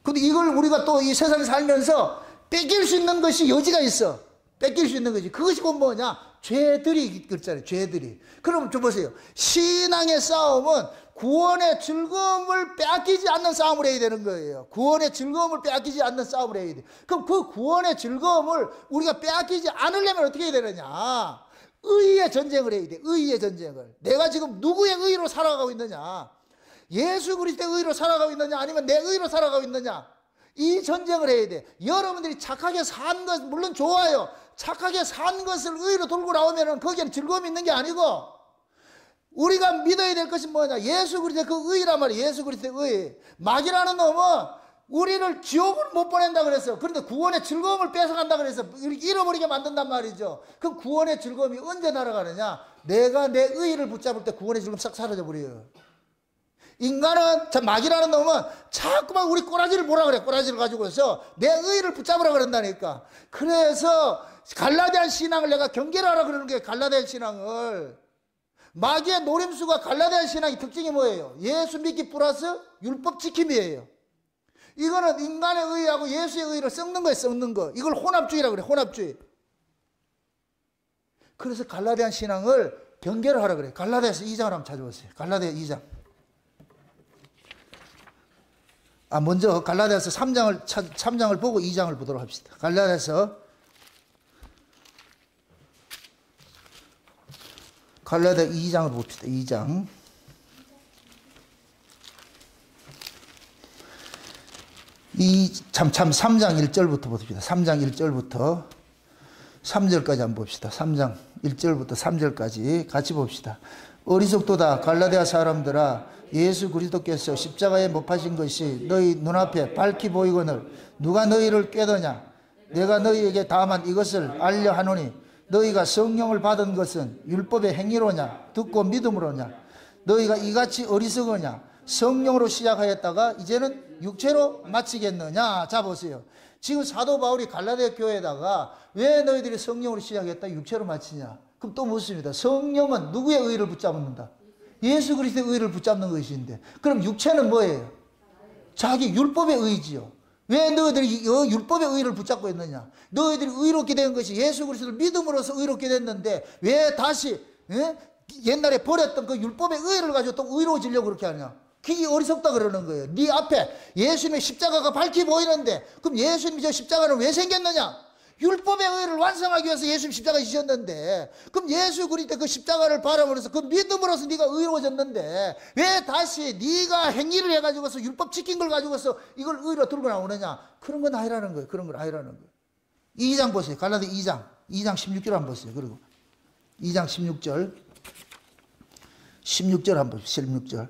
Speaker 1: 근데 이걸 우리가 또 이 세상에 살면서 뺏길 수 있는 것이 여지가 있어. 뺏길 수 있는 것이. 그것이 곧 뭐냐? 죄들이 그렇잖아요. 죄들이. 그럼 좀 보세요. 신앙의 싸움은 구원의 즐거움을 빼앗기지 않는 싸움을 해야 되는 거예요. 구원의 즐거움을 빼앗기지 않는 싸움을 해야 돼. 그럼 그 구원의 즐거움을 우리가 빼앗기지 않으려면 어떻게 해야 되느냐? 의의 전쟁을 해야 돼. 의의 전쟁을. 내가 지금 누구의 의로 살아가고 있느냐? 예수 그리스도의 의로 살아가고 있느냐? 아니면 내 의로 살아가고 있느냐? 이 전쟁을 해야 돼. 여러분들이 착하게 산 것, 물론 좋아요. 착하게 산 것을 의로 돌고 나오면 거기에는 즐거움이 있는 게 아니고, 우리가 믿어야 될 것이 뭐냐? 예수 그리스도의 그 의란 말이에요. 예수 그리스도의 의. 마귀라는 놈은 우리를 지옥을 못 보낸다 그랬어요. 그런데 구원의 즐거움을 뺏어간다 그래서 잃어버리게 만든단 말이죠. 그럼 구원의 즐거움이 언제 날아가느냐? 내가 내 의의를 붙잡을 때 구원의 즐거움 싹 사라져버려요. 인간은, 마귀라는 놈은 자꾸만 우리 꼬라지를 보라 그래. 꼬라지를 가지고서 내 의의를 붙잡으라 그런다니까. 그래서 갈라디안 신앙을 내가 경계를 하라 그러는 게 갈라디안 신앙을. 마귀의 노림수가 갈라디안 신앙의 특징이 뭐예요? 예수 믿기 플러스 율법 지킴이에요. 이거는 인간의 의의하고 예수의 의의를 섞는 거예요, 섞는 거. 이걸 혼합주의라고 그래, 혼합주의. 그래서 갈라디안 신앙을 경계를 하라 그래. 갈라디아서 2장을 한번 찾아보세요. 갈라디아 2장. 먼저 갈라디아서 3장을 보고 2장을 보도록 합시다. 갈라디아 2장을 봅시다. 2장. 3장 1절부터 봅시다. 3장 1절부터 3절까지 한번 봅시다. 3장 1절부터 3절까지 같이 봅시다. 어리석도다 갈라디아 사람들아, 예수 그리스도께서 십자가에 못 박힌 것이 너희 눈앞에 밝히 보이거늘 누가 너희를 꾀더냐? 내가 너희에게 다만 이것을 알려 하노니 너희가 성령을 받은 것은 율법의 행위로냐 듣고 믿음으로냐? 너희가 이같이 어리석으냐? 성령으로 시작하였다가 이제는 육체로 마치겠느냐? 자 보세요. 지금 사도 바울이 갈라디아 교회에다가 왜 너희들이 성령으로 시작했다 육체로 마치냐? 그럼 또 묻습니다. 성령은 누구의 의를 붙잡는다? 예수 그리스도의 의를 붙잡는 것인데, 그럼 육체는 뭐예요? 자기 율법의 의지요. 왜 너희들이 율법의 의를 붙잡고 있느냐? 너희들이 의롭게 된 것이 예수 그리스도를 믿음으로써 의롭게 됐는데 왜 다시 옛날에 버렸던 그 율법의 의를 가지고 또 의로워지려고 그렇게 하냐? 그게 어리석다 그러는 거예요. 네 앞에 예수님의 십자가가 밝히 보이는데 그럼 예수님이 저 십자가는 왜 생겼느냐? 율법의 의를 완성하기 위해서 예수님 십자가 지셨는데, 그럼 예수 그리스도 그 십자가를 바라보면서 그 믿음으로서 네가 의로워졌는데 왜 다시 네가 행위를 해가지고서 율법 지킨 걸 가지고서 이걸 의로 들고 나오느냐? 그런 건 아니라는 거예요. 그런 건 아니라는 거예요. 2장 보세요. 갈라디아 2장 16절 한번 보세요. 그리고 2장 16절 한번 보세요.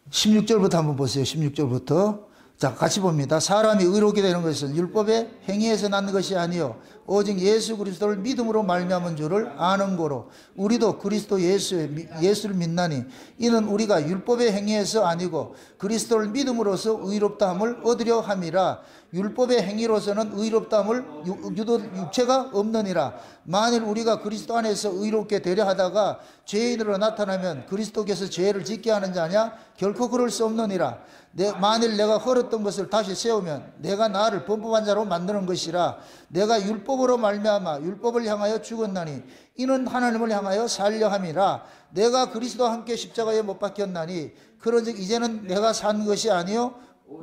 Speaker 1: 16절부터 한번 보세요. 16절부터. 자, 같이 봅니다. 사람이 의롭게 되는 것은 율법의 행위에서 낳는 것이 아니요 오직 예수 그리스도를 믿음으로 말미암은 줄을 아는 거로 우리도 그리스도 예수를 믿나니 이는 우리가 율법의 행위에서 아니고 그리스도를 믿음으로써 의롭다함을 얻으려 함이라. 율법의 행위로서는 의롭다함을 육체가 없느니라. 만일 우리가 그리스도 안에서 의롭게 되려 하다가 죄인으로 나타나면 그리스도께서 죄를 짓게 하는 자냐? 결코 그럴 수 없느니라. 만일 내가 헐었던 것을 다시 세우면 내가 나를 범법한 자로 만드는 것이라. 내가 율법으로 말미암아 율법을 향하여 죽었나니 이는 하나님을 향하여 살려 함이라. 내가 그리스도와 함께 십자가에 못 박혔나니 그런즉 이제는 내가 산 것이 아니요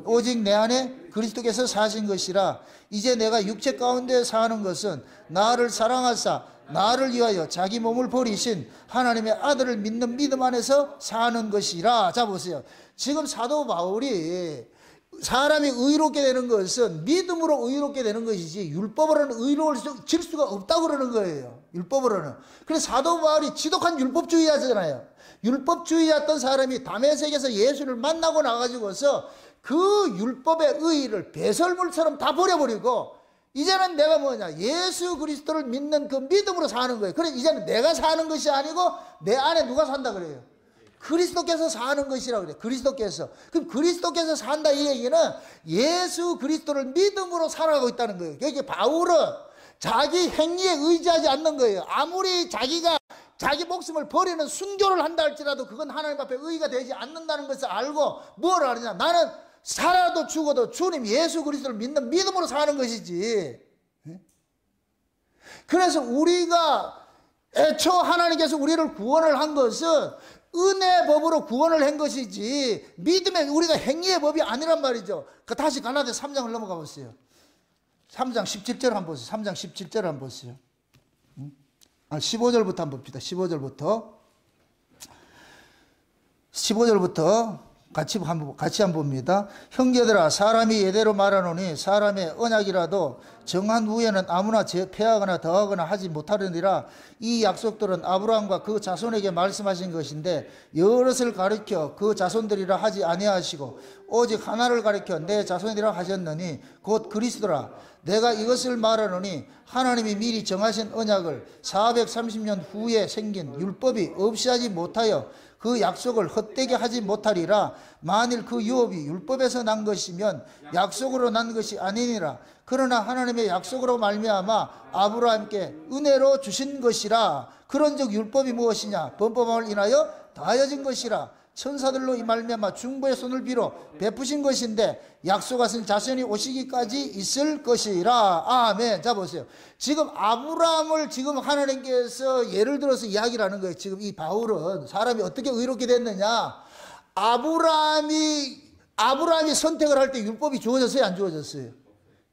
Speaker 1: 오직 내 안에 그리스도께서 사신 것이라. 이제 내가 육체 가운데 사는 것은 나를 사랑하사 나를 위하여 자기 몸을 버리신 하나님의 아들을 믿는 믿음 안에서 사는 것이라. 자 보세요. 지금 사도 바울이 사람이 의롭게 되는 것은 믿음으로 의롭게 되는 것이지 율법으로는 의로워질 수가 없다고 그러는 거예요. 율법으로는. 그래서 사도 바울이 지독한 율법주의자잖아요. 율법주의였던 사람이 다메섹에서 예수를 만나고 나가지고서 그 율법의 의의를 배설물처럼 다 버려버리고 이제는 내가 뭐냐? 예수 그리스도를 믿는 그 믿음으로 사는 거예요. 그래 이제는 내가 사는 것이 아니고 내 안에 누가 산다 그래요? 그리스도께서 사는 것이라 그래요. 그리스도께서. 그럼 그리스도께서 산다 이 얘기는 예수 그리스도를 믿음으로 살아가고 있다는 거예요. 여기 바울은 자기 행위에 의지하지 않는 거예요. 아무리 자기가 자기 목숨을 버리는 순교를 한다 할지라도 그건 하나님 앞에 의의가 되지 않는다는 것을 알고 뭘 하느냐? 나는 살아도 죽어도 주님 예수 그리스도를 믿는 믿음으로 사는 것이지. 그래서 우리가 애초 하나님께서 우리를 구원을 한 것은 은혜의 법으로 구원을 한 것이지 믿음의 우리가 행위의 법이 아니란 말이죠. 다시 갈라디아 3장을 넘어가 보세요. 3장 17절 한번 보세요. 3장 17절 한번 보세요. 15절부터 한번 봅시다. 15절부터 같이 한번 봅니다. 형제들아, 사람이 예대로 말하노니 사람의 언약이라도 정한 후에는 아무나 폐하거나 더하거나 하지 못하느니라. 이 약속들은 아브라함과 그 자손에게 말씀하신 것인데 여럿을 가리켜 그 자손들이라 하지 아니하시고 오직 하나를 가리켜 내 자손이라 하셨느니 곧 그리스도라. 내가 이것을 말하노니 하나님이 미리 정하신 언약을 430년 후에 생긴 율법이 없이 하지 못하여 그 약속을 헛되게 하지 못하리라. 만일 그 유업이 율법에서 난 것이면 약속으로 난 것이 아니니라. 그러나 하나님의 약속으로 말미암아 아브라함께 은혜로 주신 것이라. 그런즉 율법이 무엇이냐? 범법함을 인하여 다하여진 것이라. 천사들로 이 말미암아 중보의 손을 빌어 베푸신 것인데 약속하신 자손이 오시기까지 있을 것이라. 아멘. 자 보세요. 지금 아브라함을 지금 하나님께서 예를 들어서 이야기를 하는 거예요. 지금 이 바울은 사람이 어떻게 의롭게 됐느냐? 아브라함이 선택을 할 때 율법이 주어졌어요, 안 주어졌어요?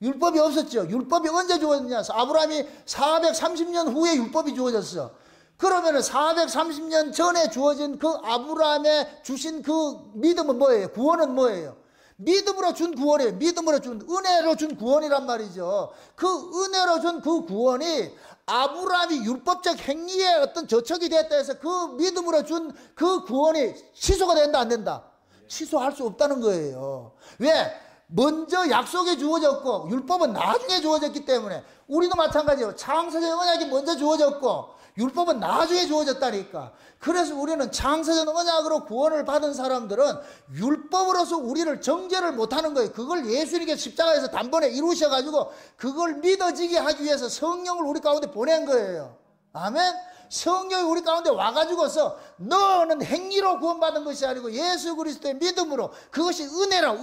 Speaker 1: 율법이 없었죠. 율법이 언제 주어졌냐? 아브라함이 430년 후에 율법이 주어졌어. 그러면은 430년 전에 주어진 그 아브라함의 주신 그 믿음은 뭐예요? 구원은 뭐예요? 믿음으로 준 구원이에요. 믿음으로 준, 은혜로 준 구원이란 말이죠. 그 은혜로 준 그 구원이 아브라함이 율법적 행위에 어떤 저촉이 됐다 해서 그 믿음으로 준 그 구원이 취소가 된다, 안 된다? 취소할 수 없다는 거예요. 왜? 먼저 약속이 주어졌고 율법은 나중에 주어졌기 때문에. 우리도 마찬가지예요. 창세전 언약이 먼저 주어졌고 율법은 나중에 주어졌다니까. 그래서 우리는 창세전 언약으로 구원을 받은 사람들은 율법으로서 우리를 정죄를 못하는 거예요. 그걸 예수님께 십자가에서 단번에 이루셔가지고 그걸 믿어지게 하기 위해서 성령을 우리 가운데 보낸 거예요. 아멘. 성령이 우리 가운데 와가지고서 너는 행위로 구원받은 것이 아니고 예수 그리스도의 믿음으로, 그것이 은혜라.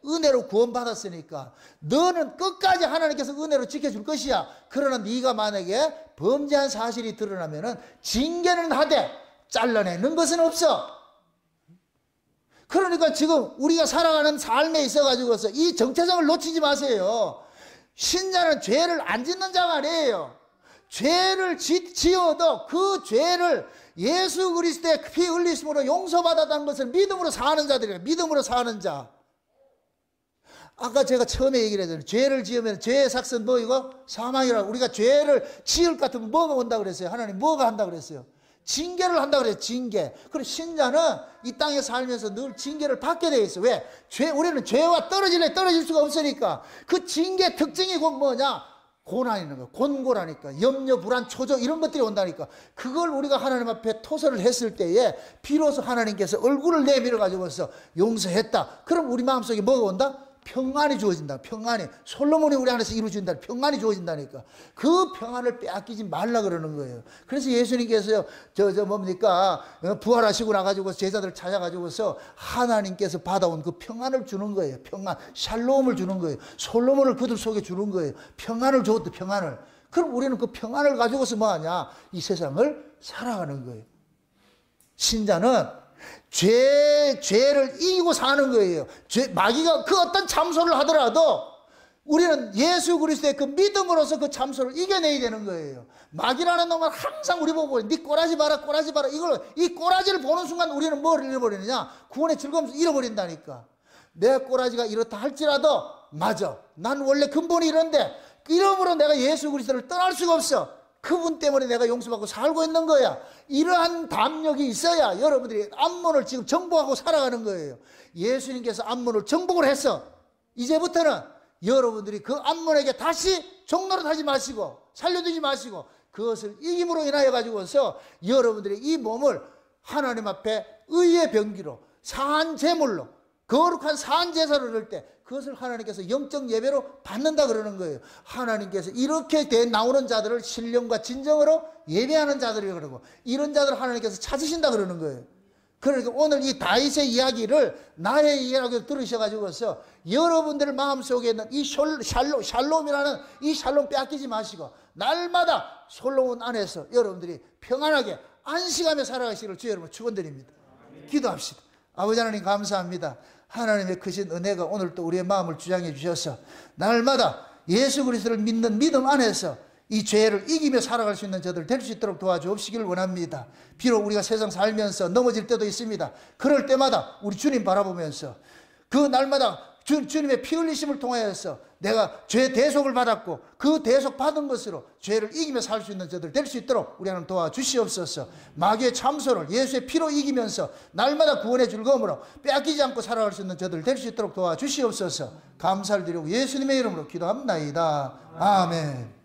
Speaker 1: 은혜로 구원받았으니까 너는 끝까지 하나님께서 은혜로 지켜줄 것이야. 그러나 네가 만약에 범죄한 사실이 드러나면은 징계는 하되 잘라내는 것은 없어. 그러니까 지금 우리가 살아가는 삶에 있어가지고서 이 정체성을 놓치지 마세요. 신자는 죄를 안 짓는 자가 아니에요. 죄를 지어도 그 죄를 예수 그리스도의 피 흘리심으로 용서받았다는 것을 믿음으로 사는 자들이에요. 믿음으로 사는 자. 아까 제가 처음에 얘기를 했잖아요. 죄를 지으면 죄의 삭은 뭐이고? 사망이라고. 우리가 죄를 지을 것 같으면 뭐가 온다고 그랬어요? 하나님 뭐가 한다고 그랬어요? 징계를 한다고 그래요. 징계. 그리고 신자는 이 땅에 살면서 늘 징계를 받게 되어 있어요. 왜? 우리는 죄와 떨어질 수가 없으니까. 그 징계의 특징이 곧 뭐냐? 고난이 있는 거예요. 곤고라니까. 염려, 불안, 초조 이런 것들이 온다니까. 그걸 우리가 하나님 앞에 토설을 했을 때에 비로소 하나님께서 얼굴을 내밀어 가지고서 용서했다. 그럼 우리 마음속에 뭐가 온다? 평안이 주어진다. 평안이. 솔로몬이 우리 안에서 이루어진다. 평안이 주어진다니까. 그 평안을 빼앗기지 말라 그러는 거예요. 그래서 예수님께서요, 뭡니까? 부활하시고 나가지고 제자들 찾아가지고서 하나님께서 받아온 그 평안을 주는 거예요. 평안. 샬롬을 주는 거예요. 솔로몬을 그들 속에 주는 거예요. 평안을 줬대, 평안을. 그럼 우리는 그 평안을 가지고서 뭐 하냐? 이 세상을 살아가는 거예요. 신자는 죄를 이기고 사는 거예요. 마귀가 그 어떤 참소를 하더라도 우리는 예수 그리스도의 그 믿음으로서 그 참소를 이겨내야 되는 거예요. 마귀라는 놈은 항상 우리 보고 네 꼬라지 봐라, 꼬라지 봐라. 이 꼬라지를 보는 순간 우리는 뭘 잃어버리느냐? 구원의 즐거움을 잃어버린다니까. 내 꼬라지가 이렇다 할지라도 맞아. 난 원래 근본이 이런데 이러므로 내가 예수 그리스도를 떠날 수가 없어. 그분 때문에 내가 용서받고 살고 있는 거야. 이러한 담력이 있어야 여러분들이 암몬을 지금 정복하고 살아가는 거예요. 예수님께서 암몬을 정복을 했어. 이제부터는 여러분들이 그 암몬에게 다시 종노릇하지 마시고 살려두지 마시고 그것을 이김으로 인하여 가지고서 여러분들이 이 몸을 하나님 앞에 의의 병기로 사한 제물로 거룩한 사한 제사를 드릴 때 그것을 하나님께서 영적 예배로 받는다 그러는 거예요. 하나님께서 이렇게 나오는 자들을 신령과 진정으로 예배하는 자들이라고 그러고 이런 자들을 하나님께서 찾으신다 그러는 거예요. 그러니까 오늘 이 다윗의 이야기를 나의 이야기로 들으셔가지고서 여러분들 마음속에 있는 이 샬롬이라는 이 샬롬 빼앗기지 마시고 날마다 솔로몬 안에서 여러분들이 평안하게 안식하며 살아가시기를 주 여러분 축원드립니다. 기도합시다. 아버지 하나님 감사합니다. 하나님의 크신 은혜가 오늘 또 우리의 마음을 주장해 주셔서 날마다 예수 그리스도를 믿는 믿음 안에서 이 죄를 이기며 살아갈 수 있는 저들 될 수 있도록 도와주옵시길 원합니다. 비록 우리가 세상 살면서 넘어질 때도 있습니다. 그럴 때마다 우리 주님 바라보면서 그 날마다 주님의 피 흘리심을 통하여서 내가 죄 대속을 받았고 그 대속 받은 것으로 죄를 이기며 살 수 있는 저들 될 수 있도록 우리 하나님 도와주시옵소서. 마귀의 참소를 예수의 피로 이기면서 날마다 구원의 즐거움으로 빼앗기지 않고 살아갈 수 있는 저들 될 수 있도록 도와주시옵소서. 감사를 드리고 예수님의 이름으로 기도합나이다. 아멘.